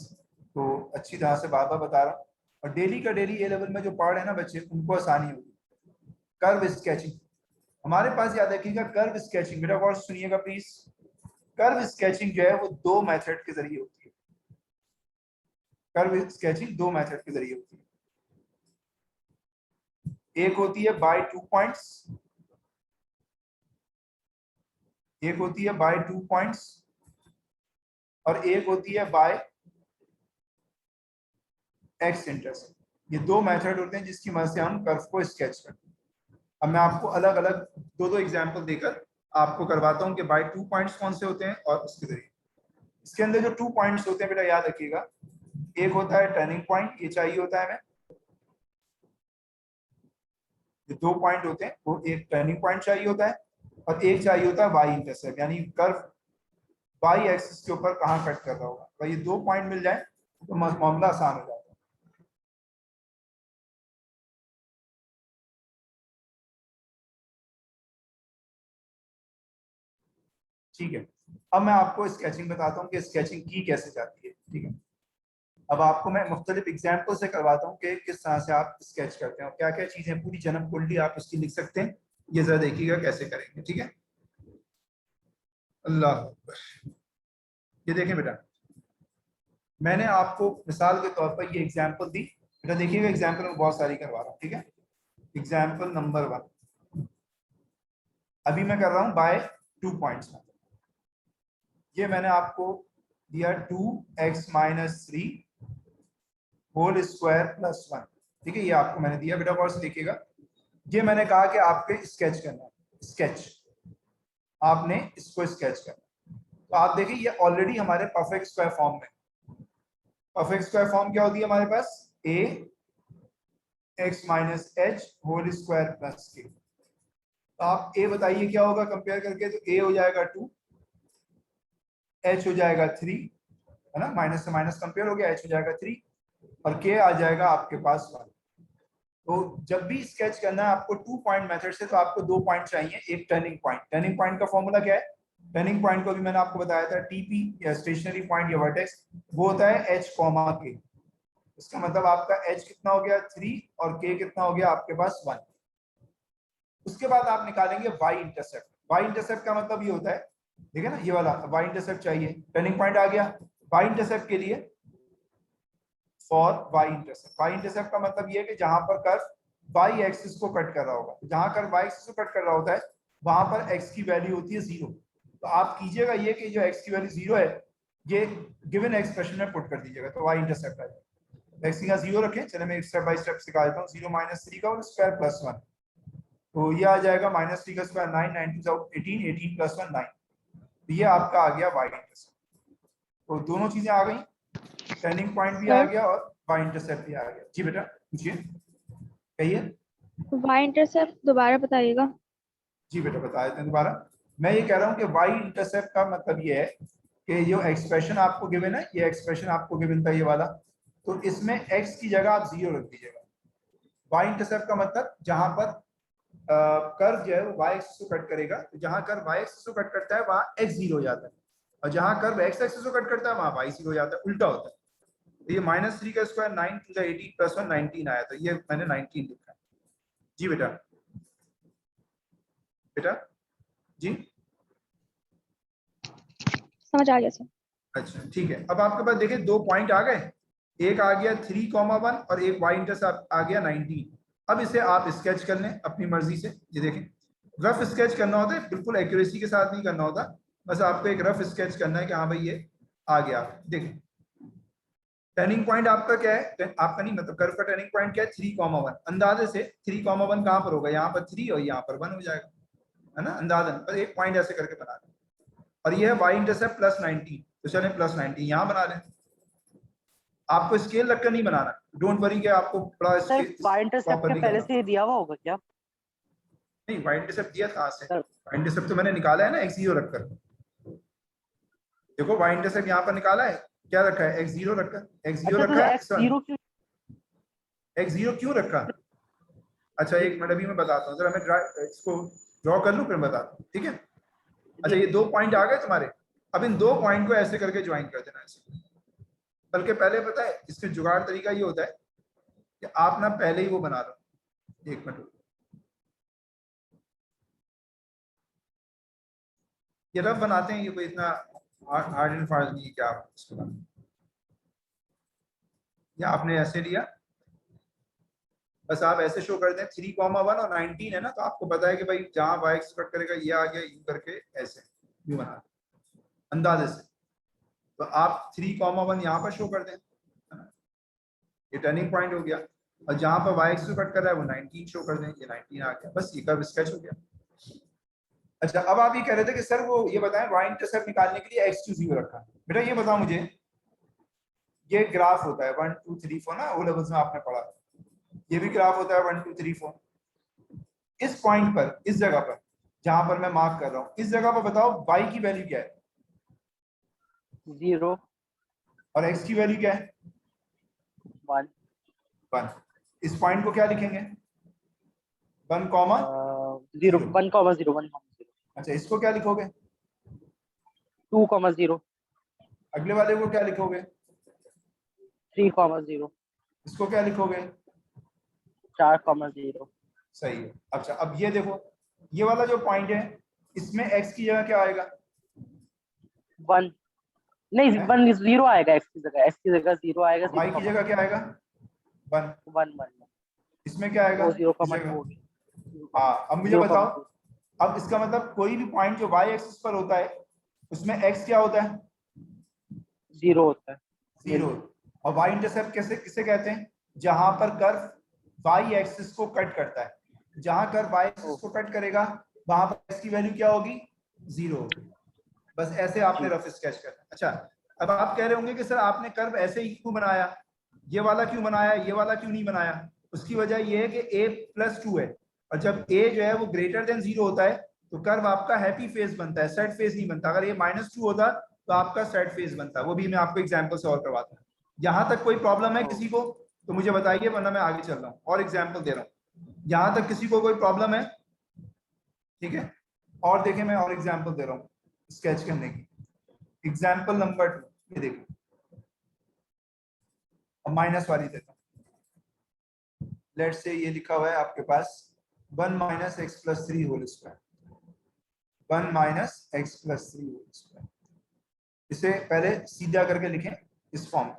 तो अच्छी तरह से बार बार बता रहा हूँ, और डेली का डेली ए लेवल में जो पढ़ रहे हैं ना बच्चे, उनको आसानी होगी। कर्व स्केचिंग हमारे पास, याद रखिएगा, कर्व स्केचिंग, बेटा गौर से सुनिएगा प्लीज। कर्व स्केचिंग जो है वो दो मेथड के जरिए होती है। कर्व स्केचिंग दो मेथड के जरिए होती है। एक होती है बाय 2 पॉइंट्स, एक होती है बाय 2 पॉइंट्स, और एक होती है बाय एक्स इंटरसेप्ट। ये दो मेथड होते हैं जिसकी मदद से हम कर्व को स्केच करते हैं। अब मैं आपको अलग अलग दो एग्जांपल देकर आपको करवाता हूं कि बाय 2 पॉइंट्स कौन से होते हैं और उसके जरिए। इसके अंदर जो 2 पॉइंट्स होते हैं बेटा, याद रखिएगा, एक होता है टर्निंग पॉइंट, ये चाहिए होता है हमें। जो दो पॉइंट होते हैं वो एक टर्निंग पॉइंट चाहिए होता है, और एक चाहिए होता है वाई इंटरसेप्ट, यानी कर्व वाई एक्सिस के ऊपर कहाँ कट कर रहा होगा। तो ये दो पॉइंट मिल जाए तो मामला आसान हो जाता है। ठीक है, अब मैं आपको स्केचिंग बताता हूँ कि स्केचिंग की कैसे जाती है। ठीक है, अब आपको मैं मुख्तलिफ एग्जाम्पल से करवाता हूँ कि किस तरह से आप स्केच करते हैं और क्या क्या चीजें, पूरी जन्म कुंडली आप इसकी लिख सकते हैं। ये जरा देखिएगा कैसे करेंगे। ठीक है, अल्लाह अकबर। ये देखें बेटा, मैंने आपको मिसाल के तौर पर ये एग्जाम्पल दी। बेटा देखिएगा, एग्जाम्पल में बहुत सारी करवा रहा हूँ। ठीक है, एग्जाम्पल नंबर 1 अभी मैं कर रहा हूँ बाय 2 पॉइंट्स में। ये मैंने आपको दिया 2x-3 होल स्क्वायर प्लस 1। ठीक है, ये आपको मैंने दिया बेटा, गौर से देखिएगा। ये मैंने कहा कि आपके स्केच करना है, स्केच, आपने इसको स्केच करना। तो आप देखिए, ये ऑलरेडी हमारे परफेक्ट स्क्वायर फॉर्म में। परफेक्ट स्क्वायर फॉर्म क्या होती है हमारे पास? a x-h whole square plus k। तो आप a बताइए क्या होगा कंपेयर करके? तो a हो जाएगा 2, h हो जाएगा 3, है ना, माइनस से माइनस कंपेयर हो गया, h हो जाएगा 3, और k आ जाएगा आपके पास 1। तो जब भी स्केच करना है आपको 2 पॉइंट मेथड से, तो आपको 2 पॉइंट चाहिए, एक टर्निंग पॉइंट। टर्निंग पॉइंट का फॉर्मूला क्या है? टर्निंग पॉइंट को भी मैंने आपको बताया था, टीपी या स्टेशनरी पॉइंट या वर्टेक्स, वो होता है h कॉमा k। इसका मतलब आपका h कितना हो गया? 3, और k कितना हो गया आपके पास? 1। उसके बाद आप निकालेंगे y इंटरसेप्ट। y इंटरसेप्ट का मतलब ये होता है, ठीक है ना, ये वाला y इंटरसेप्ट चाहिए। टर्निंग पॉइंट आ गया, y इंटरसेप्ट के लिए for y intercept. y intercept का मतलब ये है कि जहां पर कर्व y एक्सिस को कट कर रहा होगा, जहां कर्व y एक्सिस को कट कर रहा होता है वहां पर x की वैल्यू होती है 0। तो आप कीजिएगा ये कि जो x की वैल्यू 0 है, ये गिवन एक्सप्रेशन में पुट कर दीजिएगा, तो y इंटरसेप्ट आ जाएगा। एक्स की 0 रखें, चले मैं स्टेप बाय स्टेप सिखा देता हूँ। 0 माइनस 3 का होल स्क्वायर प्लस 1, तो ये आ जाएगा -3 का स्क्वायर 9, 9 2 18, 18 प्लस 1 9, तो ये आपका आ गया वाई इंटरसेप्ट। तो दोनों चीजें आ गई, टर्निंग पॉइंट भी आ गया और वाई इंटरसेप्ट भी आ गया। जी बेटा पूछिए, कहिए। वाई इंटरसेप्ट दोबारा बताइएगा। जी बेटा बता देते हैं दोबारा। मैं ये कह रहा हूँ कि वाई इंटरसेप्ट का मतलब ये है कि जो एक्सप्रेशन आपको गिवन है, ये एक्सप्रेशन आपको गिवन था ये वाला, तो इसमें x की जगह आप 0 रख दीजिएगा। वाई इंटरसेप्ट का मतलब जहां पर कर्व जो है वो y एक्सिस को कट करेगा, तो जहां कर्व y एक्सिस को कट करता है वहां x 0 हो जाता है, और जहां कर्व x एक्सिस को कट करता है वहां y 0 हो जाता है, उल्टा होता है। तो ये -3 का स्क्वायर 9 2 18 प्लस 1 19 आया, तो ये मैंने 19 लिखा है। जी बेटा, बेटा जी समझ आ गया सर। अच्छा ठीक है। अब आपके पास देखिए 2 पॉइंट आ गए, एक आ गया 3,1 और एक वाई इंटरसेप्ट आ गया 19। अब इसे आप स्केच कर लें अपनी मर्जी से। ये देखें, रफ स्केच करना होता है, बिल्कुल एक्यूरेसी के साथ नहीं करना होता, बस आपको एक रफ स्केच करना है कि हाँ भाई ये आ गया। देखें टर्निंग पॉइंट आपका क्या है, आपका नहीं मतलब कर्व का टर्निंग पॉइंट क्या है, 3,1। अंदाजे से 3,1 कहाँ पर होगा, यहाँ पर 3 और यहाँ पर 1 हो जाएगा, है ना, अंदाजन। पर एक पॉइंट ऐसे करके बना लें, और ये है वाई इंटरसेप्ट प्लस 19, तो चले प्लस 19 यहाँ बना लें। आपको स्केल रखकर नहीं बनाना, डोंट वरी कि आपको बड़ा सर वाई इंटरसेप्ट प्रॉपर में नहीं पहले करना। से दिया हुआ होगा क्या नहीं, वाई इंटरसेप्ट दिया कहाँ से, सर? वाई इंटरसेप्ट तो मैंने निकाला है ना x0 रखकर। देखो वाई इंटरसेप्ट यहाँ पर निकाला है, क्या रखा है, x0 रखा है, x0 अच्छा तो रखा है, x0 क्यों? x0 क्यों रखा। अच्छा एक मिनट, अभी मैं बताता हूँ, जरा मैं इसको ड्रॉ कर लूँ फिर बताता हूँ, ठीक है। अच्छा ये 2 पॉइंट आ गए तुम्हारे, अब इन 2 पॉइंट को ऐसे करके ज्वाइन कर देना ऐसे। बल्कि पहले पता है इसके जुगाड़ तरीका ये होता है कि आप ना पहले ही वो बना लो, एक मिनट, ये रफ बनाते हैं, ये कोई इतना हार्ड एंड फास्ट नहीं है कि आप इसको बनाएं। या आपने ऐसे लिया, बस आप ऐसे शो कर दें 3,1 और 19 है ना, तो आपको पता है कि भाई जहां y एक्सपेक्ट करेगा ये आ गया, यूं करके ऐसे यूं बना अंदाजे से। तो आप 3,1 यहाँ पर शो कर दें, ये टर्निंग पॉइंट हो गया, और जहां पर y एक्सिस कट कर रहा है वो 19 शो कर दें, ये 19 आ गया, बस ये कर्व स्केच हो गया। अच्छा अब आप ये कह रहे थे कि सर वो ये बताएं y इंटरसेप्ट निकालने के लिए x 0 रखा। बेटा ये बताओ मुझे, ये ग्राफ होता है 1 2 3 4 ना, ओ लेवल्स में आपने पढ़ा, ये भी ग्राफ होता है 1 2 3 4। इस पॉइंट पर, इस जगह पर जहां पर मैं मार्क कर रहा हूं, इस जगह पर बताओ y की वैल्यू क्या है, 0 और x की वैल्यू क्या है, 1 1। इस पॉइंट को क्या लिखेंगे, 1, 0 1,0 1,0। अच्छा इसको क्या लिखोगे, 2,0 अगले वाले को क्या लिखोगे, 3,0 इसको क्या लिखोगे, 4,0। सही है। अच्छा अब ये देखो, ये वाला जो पॉइंट है इसमें x की जगह क्या आएगा, 1 नहीं, है? 1 0 आएगा, x की जगह 0 आएगा, y की जगह क्या आएगा, 1। 1 1 इसमें क्या आएगा, वो इस 0,2 जगह। हाँ अब मुझे बताओ, अब इसका मतलब कोई भी पॉइंट जो y एक्सिस पर होता है उसमें x क्या होता है, 0 होता है। 0। और y इंटरसेप्ट कैसे किसे कहते हैं, जहां पर कर्व y एक्सिस को कट करता है, जहां कर्व y एक्सिस को कट करेगा वहां पर x की वैल्यू क्या होगी, 0 होगी। बस ऐसे आपने रफ स्केच करना। अच्छा अब आप कह रहे होंगे कि सर आपने कर्व ऐसे ही क्यों बनाया, ये वाला क्यों बनाया, ये वाला क्यों नहीं बनाया। उसकी वजह ये है कि a+2 है, और जब a जो है वो ग्रेटर देन 0 होता है तो कर्व आपका हैप्पी फेस बनता है, सेड फेस नहीं बनता। अगर ये -2 होता तो आपका सेड फेस बनता, वो भी मैं आपको एग्जाम्पल से और करवाता हूँ। यहाँ तक कोई प्रॉब्लम है किसी को तो मुझे बताइए, वरना मैं आगे चल रहा हूँ और एग्जाम्पल दे रहा हूँ। यहाँ तक किसी को कोई प्रॉब्लम है, ठीक है। और देखें मैं और एग्जाम्पल दे रहा हूँ स्केच करने की। एग्जाम्पल नंबर 2, ये देखो, अब माइनस वाली देता हूँ। लेट से ये लिखा हुआ है आपके पास 1 - x+3 whole square, 1 - x+3 whole square. इसे पहले सीधा करके लिखें इस फॉर्म में,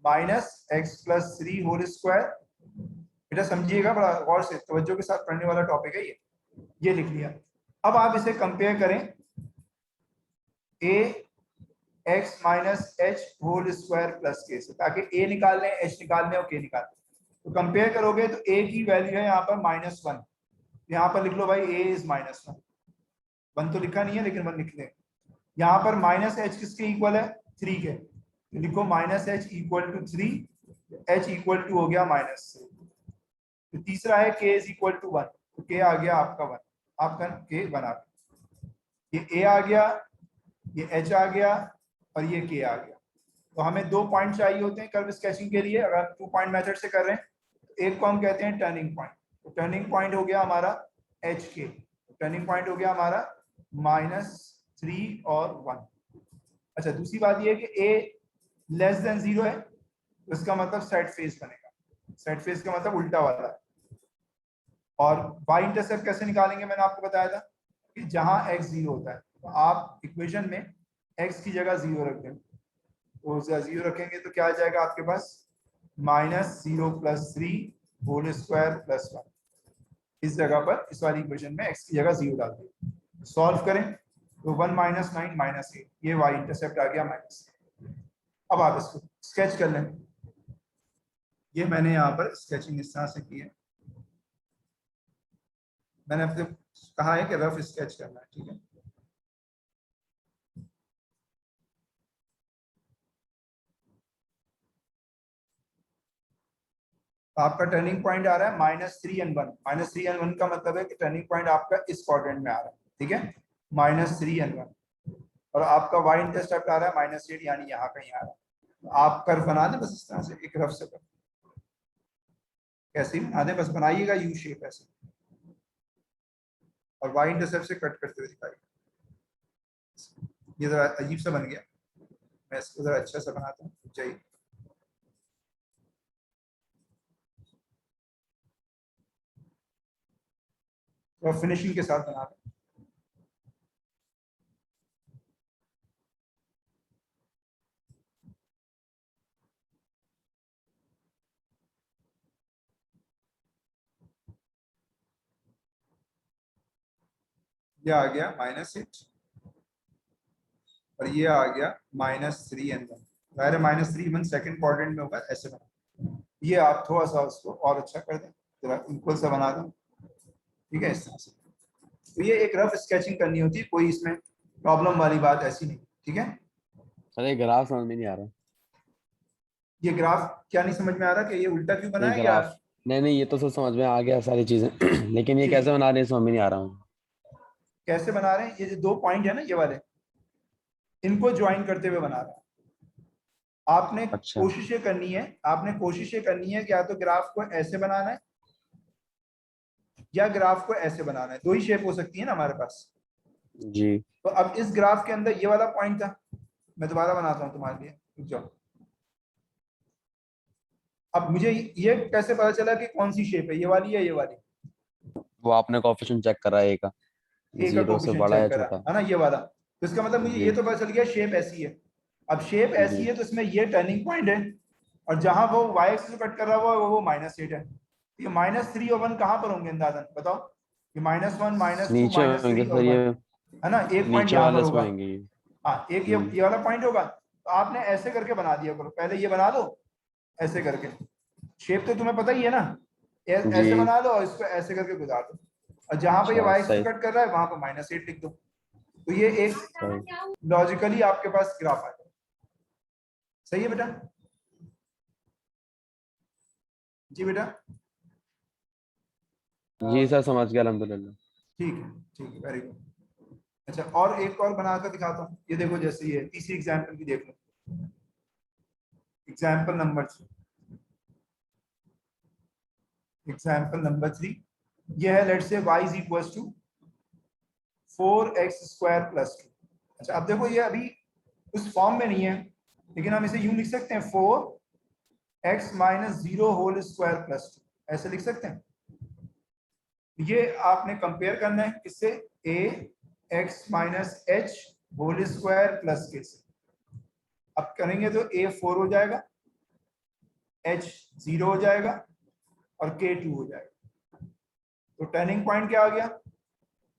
-x+3 होल स्क्वायर। बेटा समझिएगा, बड़ा गौर से तवज्जो के साथ पढ़ने वाला टॉपिक है ये लिख लिया। अब आप इसे कंपेयर करें a x minus h whole square plus k से, ताकि ए निकालने, एच निकालने और के निकालने। तो कंपेयर करोगे तो ए की वैल्यू है यहाँ पर -1, यहाँ पर लिख लो भाई ए इज -1, 1 तो लिखा नहीं है लेकिन 1 लिख लें। यहाँ पर माइनस एच किसके इक्वल है, 3 के, तो लिखो minus h equal to 3, h equal to हो गया -3। तो तीसरा है के इज इक्वल टू 1, तो के आ गया आपका 1, आपका के 1 आ गया, ये ए आ गया, ये एच आ गया और ये के आ गया। तो हमें 2 पॉइंट चाहिए होते हैं कर्व स्केचिंग के लिए, अगर 2 पॉइंट मेथड से कर रहे हैं तो एक को हम कहते हैं टर्निंग पॉइंट। तो टर्निंग पॉइंट हो गया हमारा एच के, टर्निंग पॉइंट हो गया हमारा -3 और 1। अच्छा, दूसरी बात ये है कि ए लेस देन 0 है, तो इसका मतलब सेट फेस बनेगा। सेट फेस का मतलब उल्टा वाला है। और वाई इंटरसेप्ट कैसे निकालेंगे, मैंने आपको बताया था कि जहां x 0 होता है तो आप इक्वेशन में x की जगह 0 रख दें, तो 0 रखेंगे तो क्या आ जाएगा आपके पास, -0 + 3 होल स्क्वायर प्लस 1। इस जगह पर, इस वाली इक्वेशन में x की जगह 0 डाल दें, सॉल्व करें तो 1 - 9 -8, ये y इंटरसेप्ट आ गया -। अब आप इसको स्केच कर लें। ये मैंने यहाँ पर स्केचिंग इस तरह से की है, मैंने आपसे कहा है कि रफ स्केच करना है, ठीक है। आपका टर्निंग पॉइंट आ रहा है -3 और 1। -3 और 1 का मतलब है कि टर्निंग पॉइंट आपका इस क्वाड्रेंट में आ रहा है, ठीक है, -3 और 1। और आपका वाई इंटरसेप्ट आ रहा है -8, यानी यहाँ कहीं आ रहा है। तो आप कर्व बना दें बस इस तरह से, एक रफ से कर, कैसे बना दें, बस बनाइएगा यू शेप ऐसे, और वाई इंटरसेप्ट से कट करते हुए दिखाइए। ये जरा अजीब सा बन गया, मैं इसको जरा अच्छा सा बनाता हूँ, चाहिए। तो फिनिशिंग के साथ बना दें। ये आ गया -8 और ये आ गया -3 और 1। ज़ाहिर है -3 1 सेकंड क्वाड्रेंट में होगा, ऐसे बना। ये आप थोड़ा सा उसको और अच्छा कर दें, जरा इक्वल सा बना दें, ठीक है, इस तरह से। तो ये एक रफ स्केचिंग करनी होती है, कोई इसमें प्रॉब्लम वाली बात ऐसी नहीं, ठीक है। अरे ग्राफ समझ में नहीं आ रहा। ये ग्राफ क्या नहीं समझ में आ रहा कि ये उल्टा क्यों बना नहीं है, या ग्राफ, नहीं ये तो सब समझ में आ गया सारी चीजें लेकिन ये ठीक कैसे है, बना रहे हैं समझ में नहीं आ रहा हूँ। कैसे बना रहे हैं, ये जो 2 पॉइंट है ना, ये वाले, इनको ज्वाइन करते हुए बना रहे हैं। आपने अच्छा कोशिश ये करनी है, आपने कोशिश ये करनी है कि या तो ग्राफ को ऐसे बनाना है या ग्राफ को ऐसे बनाना है, 2 ही शेप हो सकती है ना हमारे पास। जी। तो अब इस ग्राफ के अंदर ये वाला पॉइंट था, मैं दोबारा बनाता हूँ तुम्हारे लिए, रुक जाओ। अब मुझे ये कैसे पता चला कि कौन सी शेप है, ये वाली या ये वाली। वो आपने कोएफिशिएंट चेक करा है का, ए का 0 से कोफिशिएंट बड़ा चेक या करा छोटा। है ना, ये वाला, तो इसका मतलब मुझे जी ये तो पता चल गया शेप ऐसी है। अब शेप ऐसी जी। है तो इसमें ये टर्निंग पॉइंट है, और जहां वो वाई एक्सिस से कट कर रहा हुआ है वो -8 है। ये -3 और 1 कहाँ पर होंगे अंदाजन बताओ, ये -1 -2 नीचे होंगे -3 और सर 1 ये, है ना, एक पॉइंट नीचे यहाँ पर वाले इसमें होगा। होंगे ये। हाँ, एक ये वाला पॉइंट होगा, तो आपने ऐसे करके बना दिया करो, पहले ये बना दो ऐसे करके, शेप तो तुम्हें पता ही है ना, ऐसे जी। बना लो और इसको ऐसे करके गुजार दो, और जहां पे ये अच्छा वाई से सही कट कर रहा है वहां पर -8 लिख दो, तो ये एक सही। लॉजिकली आपके पास ग्राफ आ जाए। सही है बेटा, जी बेटा, जी सर समझ गया अल्हम्दुलिल्लाह। ठीक है, ठीक है, वेरी गुड। अच्छा, और एक और बनाकर दिखाता हूँ, ये देखो, जैसे ये तीसरी एग्जाम्पल भी देख लो, एग्जाम्पल नंबर 3। एग्जाम्पल नंबर 3 ये है, let's say y is equal to 4x square plus 2। अच्छा, अब देखो ये अभी उस फॉर्म में नहीं है, लेकिन हम इसे यूं लिख सकते हैं 4x - 0 होल स्क्वायर प्लस 2, ऐसे लिख सकते हैं। ये आपने कंपेयर करना है किससे, a x - h whole square plus k से। अब करेंगे तो a 4 हो जाएगा, h 0 हो जाएगा और k 2 हो जाएगा। तो टर्निंग पॉइंट क्या आ गया,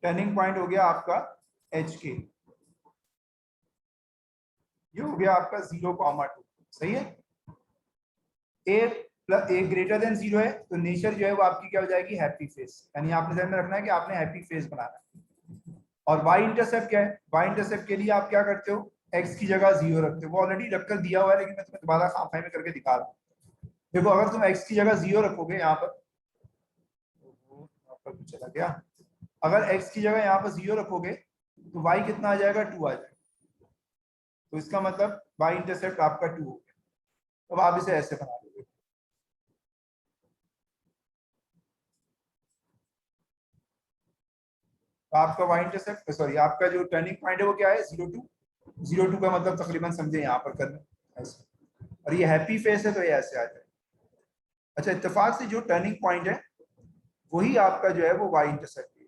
टर्निंग पॉइंट हो गया आपका एच के। ये हो गया आपका 0,2, सही है। ए ग्रेटर देन 0 है तो नेचर जो है वो आपकी क्या हो जाएगी, हैप्पी फेस, यानी आपने ध्यान में रखना है कि आपने हैप्पी फेस बनाना है। और वाई इंटरसेप्ट क्या है, वाई इंटरसेप्ट के लिए आप क्या करते हो, एक्स की जगह 0 रखते हो, वो ऑलरेडी रखकर दिया हुआ है लेकिन मैं तुम्हें दोबारा खामखाई में करके दिखा रहा हूँ। देखो अगर तुम एक्स की जगह 0 रखोगे यहाँ पर चला गया, अगर x की जगह यहाँ पर 0 रखोगे तो y कितना आ जाएगा, 2 आ जाएगा। तो इसका मतलब y इंटरसेप्ट आपका 2 हो गया। अब आप इसे ऐसे बना लोगे, तो आपका y इंटरसेप्ट सॉरी आपका जो टर्निंग पॉइंट है वो क्या है, 0,2 का मतलब तकरीबन समझे यहाँ पर करना ऐसे, और ये हैप्पी फेस है तो ये ऐसे आ जाए। अच्छा इत्तेफाक से जो टर्निंग पॉइंट है वही आपका जो है वो y इंटरसेप्ट है,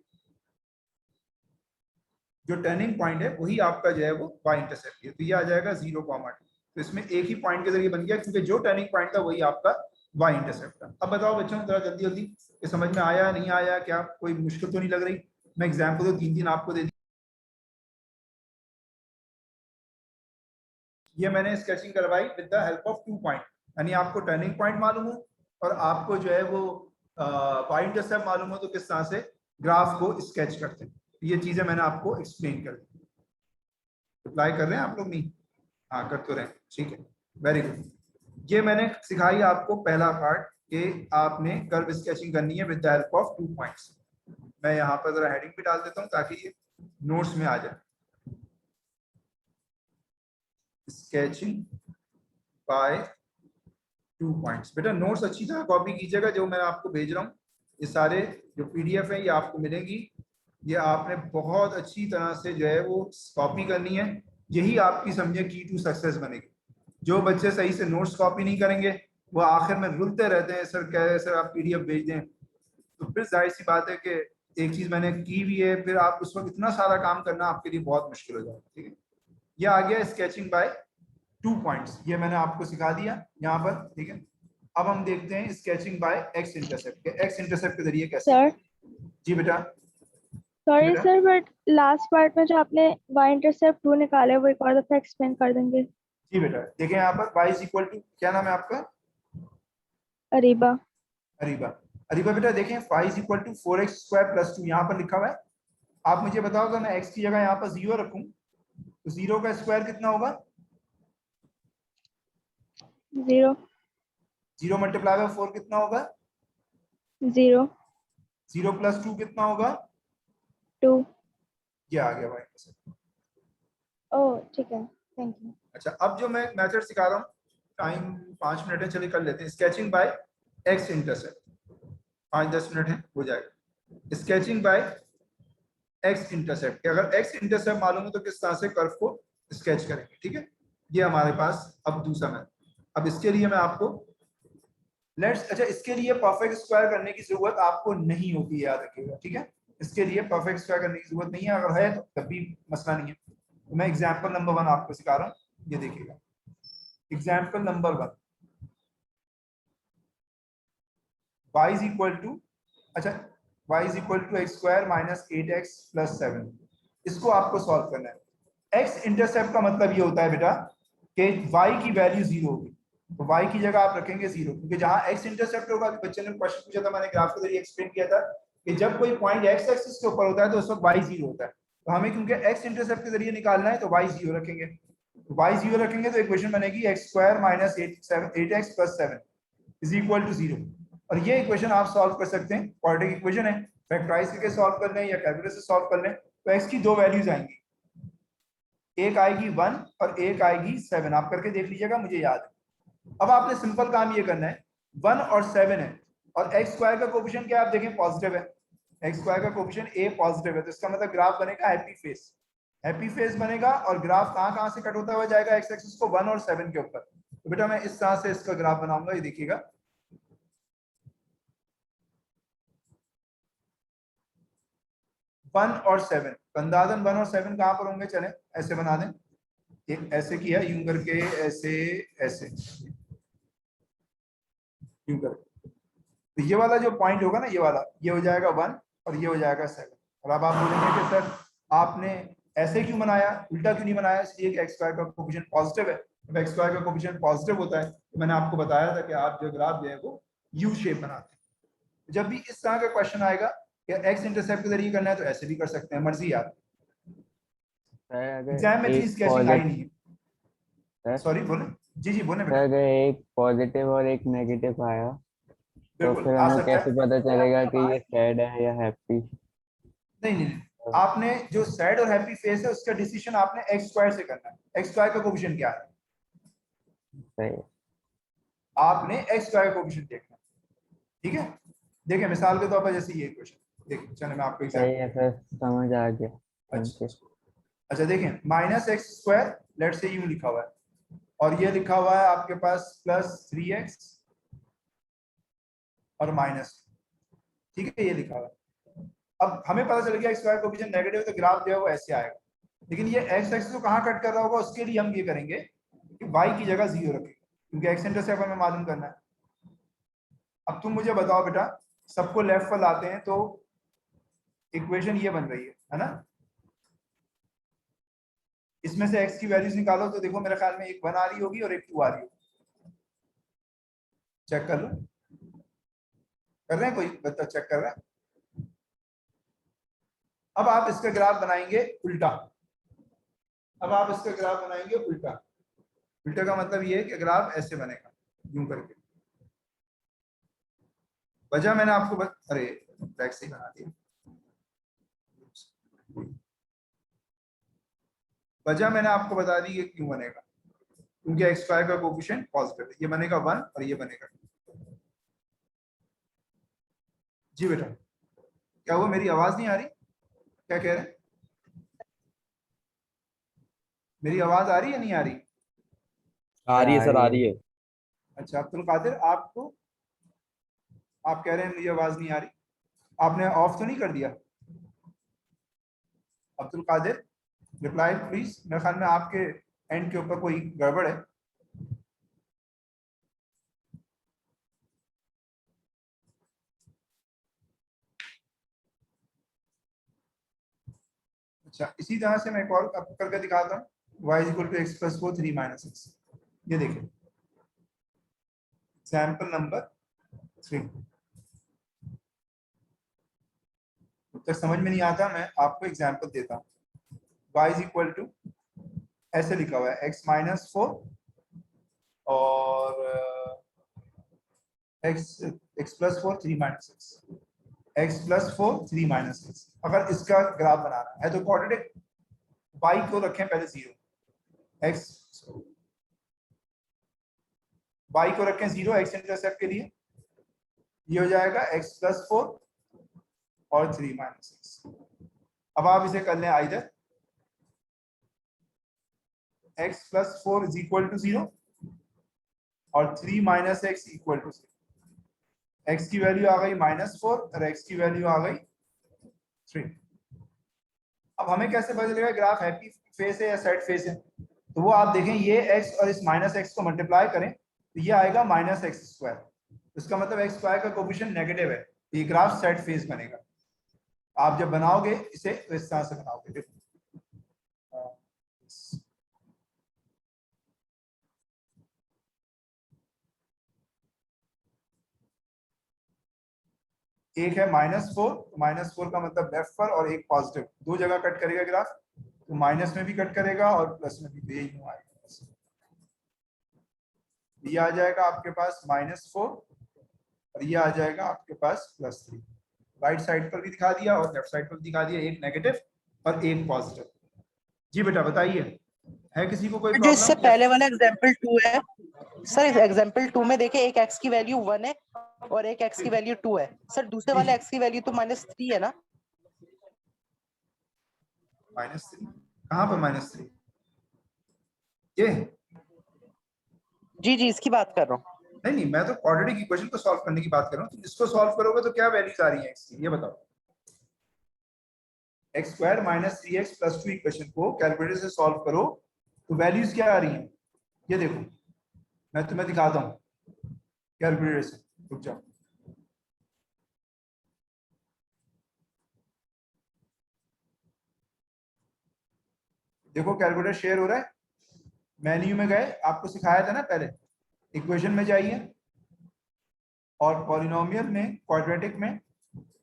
जो टर्निंग पॉइंट है वही आपका जो है वो y इंटरसेप्ट है, तो ये आ जाएगा 0,2। तो इसमें एक ही पॉइंट के जरिए बन गया क्योंकि जो टर्निंग पॉइंट था वही आपका y इंटरसेप्ट था। अब बताओ बच्चों जरा जल्दी जल्दी ये समझ में आया नहीं आया, क्या कोई मुश्किल तो नहीं लग रही? मैं एग्जाम्पल तो 3 आपको दे दी। ये मैंने स्केचिंग करवाई with the help of 2 point, यानी आपको टर्निंग पॉइंट मालूम हो और आपको जो है वो y इंटरसेप्ट मालूम हो तो किस तरह से ग्राफ को स्केच करते हैं, ये चीजें मैंने आपको एक्सप्लेन कर दी। अप्लाई कर रहे हैं आप लोग? नहीं, हाँ कर तो रहे हैं, ठीक है, वेरी गुड। ये मैंने सिखाई आपको पहला पार्ट कि आपने कर्व स्केचिंग करनी है with the help of 2 points. मैं यहाँ पर जरा हेडिंग भी डाल देता हूँ ताकि ये नोट्स में आ जाए। Sketching by 2 points. बेटा नोट्स अच्छी तरह कॉपी कीजिएगा, जो मैं आपको भेज रहा हूँ ये सारे जो PDF है ये आपको मिलेंगी, ये आपने बहुत अच्छी तरह से जो है वो कॉपी करनी है, यही आपकी समझे की टू सक्सेस बनेगी। जो बच्चे सही से नोट्स कॉपी नहीं करेंगे वो आखिर में रुलते रहते हैं, सर कह रहे सर आप PDF भेज दें, तो फिर जाहिर सी बात है कि एक चीज मैंने की भी है, फिर आप उस वक्त इतना सारा काम करना आपके लिए बहुत मुश्किल हो जाएगा। ठीक है, ये आ गया स्केचिंग बाय 2 पॉइंट्स, ये मैंने आपको सिखा दिया यहाँ पर। ठीक है, अब हम देखते हैं स्केचिंग बाय एक्स इंटरसेप्ट के, एक्स इंटरसेप्ट के जरिए कैसे। सर जी बेटा। Sorry sir, but last part में जो आपने y इंटरसेप्ट 2 निकाला है वो एक और दफा एक्सप्लेन कर देंगे? जी बेटा देखिए यहाँ पर y इज इक्वल टू, क्या नाम है आपका? अरीबा। अरीबा। अरीबा बेटा देखें y is equal to 4x² + 2 यहाँ पर लिखा हुआ है। आप मुझे बताओ अगर मैं x की जगह यहाँ पर 0 रखूं तो 0 का स्क्वायर कितना होगा? 0 0 मल्टीप्लाई बाय 4 कितना होगा? 0 0 + 2 कितना होगा? 2। ये आ गया y। ओह ठीक है, थैंक यू। अच्छा अब जो मैं मेथड सिखा रहा हूँ, टाइम 5 मिनट है, चलिए कर लेते हैं। Sketching by x intercept, 5-10 minute है हो जाएगा। स्केचिंग बाय एक्स इंटरसेप्ट, अगर एक्स इंटरसेप्ट मालूम हो तो किस तरह से कर्व को स्केच करेंगे। ठीक है, ये हमारे पास अब दूसरा मेथड। अब इसके लिए मैं आपको अच्छा इसके लिए परफेक्ट स्क्वायर करने की जरूरत आपको नहीं होती है, याद रखिएगा। ठीक है, इसके लिए परफेक्ट स्क्वायर करने की जरूरत नहीं है, अगर है तो तब भी मसला नहीं है। तो मैं एग्जाम्पल नंबर 1 आपको सिखा रहा हूँ, ये देखिएगा। Example number 1, y is equal to, अच्छा y is equal to x² - 8x + 7, इसको आपको सॉल्व करना है। x इंटरसेप्ट का मतलब ये होता है बेटा कि y की वैल्यू 0 होगी, तो y की जगह आप रखेंगे 0, क्योंकि जहां x इंटरसेप्ट होगा, बच्चे ने क्वेश्चन पूछा था, मैंने ग्राफ के जरिए एक्सप्लेन किया था कि जब कोई पॉइंट x एक्सिस के ऊपर होता है तो उस वक्त y 0 होता है, तो हमें क्योंकि x इंटरसेप्ट के जरिए निकालना है तो y 0 रखेंगे। तो y 0 रखेंगे तो इक्वेशन बनेगी x² - 8x + 7 is equal to 0, और ये इक्वेशन आप सॉल्व कर सकते हैं, क्वाड्रेटिक इक्वेशन है, फैक्टराइज करके सॉल्व कर लें या कैलकुलस से सॉल्व कर लें, तो x की 2 वैल्यूज आएंगी, एक आएगी 1 और एक आएगी 7, आप करके देख लीजिएगा, मुझे याद है। अब आपने सिंपल काम ये करना है, 1 और 7 है और x² का कोएफिशिएंट क्या है आप देखें पॉजिटिव है, x² का कोएफिशिएंट a पॉजिटिव है, तो इसका मतलब ग्राफ बनेगा हैप्पी फेस, हैप्पी फेस बनेगा, और ग्राफ कहां से कट होता हुआ जाएगा x एक्सिस को 1 और 7 के ऊपर। तो बेटा मैं इस तरह से इसका ग्राफ बनाऊंगा, ये देखिएगा। 1 और 7 अंदाजन 1 और 7 कहां पर होंगे, चलें ऐसे बना दें, एक ऐसे किया यूं करके, ऐसे ऐसे यूं करके, तो ये वाला जो पॉइंट होगा ना, ये वाला, ये हो जाएगा 1 और ये हो जाएगा 7। और अब आप बोलेंगे कि सर आपने ऐसे क्यों बनाया, उल्टा क्यों नहीं बनाया, इसलिए कि एक्स स्क्वायर का कोफिशिएंट पॉजिटिव है। जब एक्स स्क्वायर का कोफिशिएंट पॉजिटिव होता है तो मैंने आपको बताया था कि आप जो ग्राफ जो है वो यू शेप बनाते हैं। जब भी इस तरह का क्वेश्चन आएगा कि एक्स इंटरसेप्ट के जरिए करना है तो ऐसे भी कर सकते हैं, मर्जी यार, सर अगर एग्जाम में इतनी एक स्केचिंग आई पॉजिटिव, नहीं है। सॉरी बोले, जी जी बोले सर बेटा। अगर एक पॉजिटिव और एक नेगेटिव आया तो बिल्कुल फिर आ हमें सकता कैसे है। पता चलेगा कि ये सैड है या हैप्पी? नहीं नहीं नहीं, आपने जो सैड और हैप्पी फेस है उसका डिसीजन आपने एक्स स्क्वायर से करना है। एक्स स्क्वायर का कोफिशिएंट क्या है, सही। आपने एक्स स्क्वायर का कोफिशिएंट देखना है, ठीक है। देखिए मिसाल के तौर पर जैसे ये क्वेश्चन देखिए, चलो मैं आपको सही एग्जांपल। है सर, समझ आ गया। थैंक अच्छा यू। अच्छा देखें, माइनस एक्स स्क्वायर लेट से यूं लिखा हुआ है और ये लिखा हुआ है आपके पास प्लस 3x और माइनस, ठीक है, ये लिखा हुआ है। अब हमें पता चल गया एक्स स्क्वायर कोफिशिएंट नेगेटिव तो ग्राफ जो है वो ऐसे आएगा, लेकिन ये एक्स एक्स को कहाँ कट कर रहा होगा उसके लिए हम ये करेंगे कि y की जगह 0 रखेंगे, क्योंकि एक्स इंटरसेप्ट हमें मालूम करना है। अब तुम मुझे बताओ बेटा, सबको लेफ्ट पर लाते हैं तो इक्वेशन ये बन रही है ना, इसमें से x की वैल्यूज निकालो तो देखो मेरे ख्याल में एक 1 आ रही होगी और एक 2 आ रही होगी, चेक कर लो, कर रहे हैं, कोई बच्चा चेक कर रहा है। अब आप इसका ग्राफ बनाएंगे उल्टा, अब आप इसका ग्राफ बनाएंगे उल्टा। उल्टा का मतलब ये है कि ग्राफ ऐसे बनेगा यूं करके। वजह मैंने आपको अरे बैक से ही बना दिया। वजह मैंने आपको बता दी कि क्यों बनेगा, क्योंकि एक्स स्क्वायर का कोफिशिएंट पॉजिटिव है, ये बनेगा 1 और ये बनेगा 2। जी बेटा, क्या हुआ, मेरी आवाज नहीं आ रही, क्या कह रहे हैं, मेरी आवाज आ रही है नहीं आ रही? आ रही है आ सर, रही आ है। रही है। अच्छा अब्दुल कादिर, आपको, आप कह रहे हैं मुझे आवाज नहीं आ रही, आपने ऑफ तो नहीं कर दिया? अब्दुल कादिर रिप्लाई प्लीज, मेरे ख्याल में आपके एंड के ऊपर कोई गड़बड़ है। अच्छा इसी तरह से मैं एक और करके दिखाता हूँ, y equal to x plus 4 3 minus x. ये देखिए एग्जाम्पल नंबर 3। जब तक समझ में नहीं आता मैं आपको एग्जाम्पल देता हूँ। y इज इक्वल टू, ऐसे लिखा हुआ है x माइनस 4 और x plus 4 3 minus x, x plus 4 3 minus x. अगर इसका ग्राफ बनाना है तो कोऑर्डिनेट y को रखें पहले 0, x y को रखें 0 x इंटरसेप्ट के लिए, ये हो जाएगा x प्लस 4 और 3 माइनस एक्स। अब आप इसे कर लें either x plus 4 is equal to 0 और 3 minus x equal to 0। x की वैल्यू आ गई -4 और x की वैल्यू आ गई 3। अब हमें कैसे पता चलेगा ग्राफ हैप्पी फेस है या सैड फेस है, तो वो आप देखें ये x और इस माइनस एक्स को मल्टीप्लाई करें तो ये आएगा माइनस एक्स स्क्वायर, इसका मतलब एक्स स्क्वायर का कोफिशिएंट नेगेटिव है, ये ग्राफ सैड फेस बनेगा। आप जब बनाओगे इसे तो इस तरह से बनाओगे, देखो एक है -4 का मतलब लेफ्ट पर और एक पॉजिटिव, दो जगह कट करेगा ग्राफ, तो माइनस में भी कट करेगा और प्लस में भी, तो यही आएगा। ये आ जाएगा आपके पास -4 और ये आ जाएगा आपके पास +3। राइट साइड पर भी दिखा दिया और लेफ्ट साइड पर भी दिखा दिया, एक नेगेटिव और एक पॉजिटिव। जी बेटा बताइए, है किसी को कोई जो इससे प्रॉब्लम? पहले वाला एग्जाम्पल 2 है सर, इस एग्जाम्पल 2 में देखिए एक x की वैल्यू 1 है और एक x की वैल्यू 2 है। सर दूसरे वाले x की वैल्यू तो -3 है ना? -3 कहाँ पर -3? ये जी जी इसकी बात कर रहा हूँ। नहीं नहीं, मैं तो क्वाड्रेटिक इक्वेशन को सॉल्व करने की बात कर रहा हूँ। तुम इसको सॉल्व करोगे तो क्या वैल्यूज आ रही है x की, ये बताओ। x square minus 3x plus 2 equation को कैलकुलेटर से सॉल्व करो तो वैल्यूज क्या आ रही हैं, ये देखो मैं तुम्हें दिखाता हूँ कैलकुलेटर से, रुक जाओ। देखो कैलकुलेटर शेयर हो रहा है, मेन्यू में गए, आपको सिखाया था ना पहले, इक्वेशन में जाइए और पॉलिनोमियल में क्वाड्रेटिक में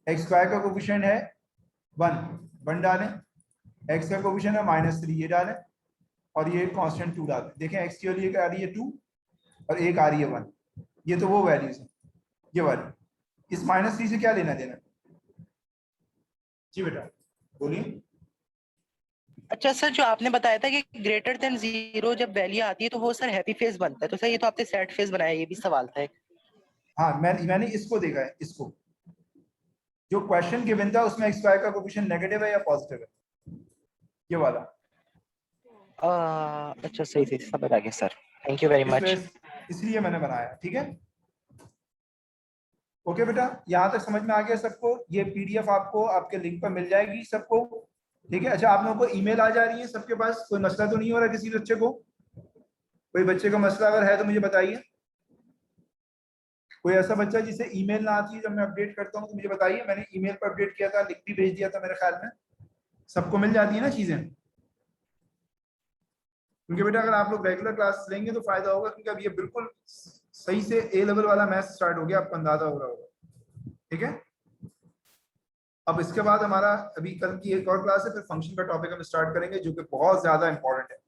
एक्स स्क्वायर का कोफिशिएंट है 1 डालें, एक्स का कोफिशिएंट है -3 ये डालें, और ये कांस्टेंट 2 डालें। देखें एक्स की वैल्यू आ रही है 2 और एक आ रही है 1, ये तो वो वैल्यूज है, ये वाली। इस -3 से क्या लेना देना? जी बेटा बोलिए। अच्छा सर, जो आपने बताया था कि ग्रेटर देन 0 जब वैल्यू आती है तो वो सर हैप्पी फेज बनता है, तो सर ये तो आपने सैड फेज बनाया, ये भी सवाल था एक। हाँ मैंने इसको देखा है, इसको जो क्वेश्चन गिवन था उसमें एक्स स्क्वायर का कोफिशिएंट नेगेटिव है या पॉजिटिव है, ये वाला। अच्छा सही सही समझ आ गया सर, थैंक यू वेरी इस मच। वजह इसलिए मैंने बनाया, ठीक है। ओके बेटा, यहाँ तक समझ में आ गया सबको? ये पीडीएफ आपको आपके लिंक पर मिल जाएगी सबको, ठीक है। अच्छा, आप लोगों को ईमेल आ जा रही है सबके पास? कोई मसला तो नहीं हो रहा किसी बच्चे को? कोई बच्चे का मसला अगर है तो मुझे बताइए। कोई ऐसा बच्चा जिसे ईमेल ना आती है जब मैं अपडेट करता हूँ तो मुझे बताइए। मैंने ईमेल पर अपडेट किया था, लिंक भी भेज दिया था मेरे ख्याल में। सबको मिल जाती है ना चीजें? क्योंकि बेटा अगर आप लोग रेगुलर क्लास लेंगे तो फायदा होगा, क्योंकि अब ये बिल्कुल सही से ए लेवल वाला मैथ स्टार्ट हो गया, आपको अंदाजा हो रहा होगा, ठीक है। अब इसके बाद हमारा अभी कल की एक और क्लास है, फिर फंक्शन का टॉपिक हम स्टार्ट करेंगे जो कि बहुत ज्यादा इंपॉर्टेंट है।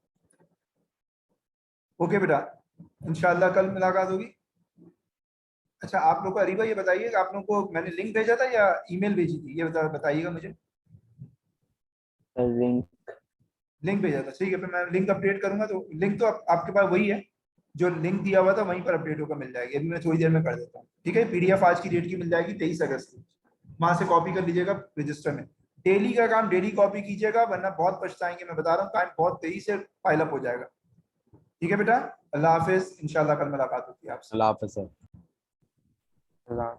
ओके बेटा, इंशाल्लाह कल मुलाकात होगी। अच्छा, आप लोग को अरीबा ये बताइए कि आप लोगों को मैंने लिंक भेजा था या ईमेल भेजी थी, ये बताइएगा मुझे। लिंक भेजा था, ठीक है। फिर मैं लिंक अपडेट करूंगा तो लिंक तो आपके पास वही है जो लिंक दिया हुआ था, वहीं पर अपडेट होकर मिल जाएगी। अभी मैं थोड़ी देर में कर देता हूँ, ठीक है। पीडीएफ आज की डेट की मिल जाएगी 23 अगस्त की, वहां से कॉपी कर लीजिएगा रजिस्टर में। डेली का काम डेली कॉपी कीजिएगा, वरना बहुत पछताएंगे। मैं बता रहा हूँ, टाइम बहुत तेजी से पाइल अप हो जाएगा, ठीक है बेटा। अल्लाह हाफिज, इंशाल्लाह कल मुलाकात होती है आपसे। अल्लाह हाफ़िज़ सर। अल्लाह।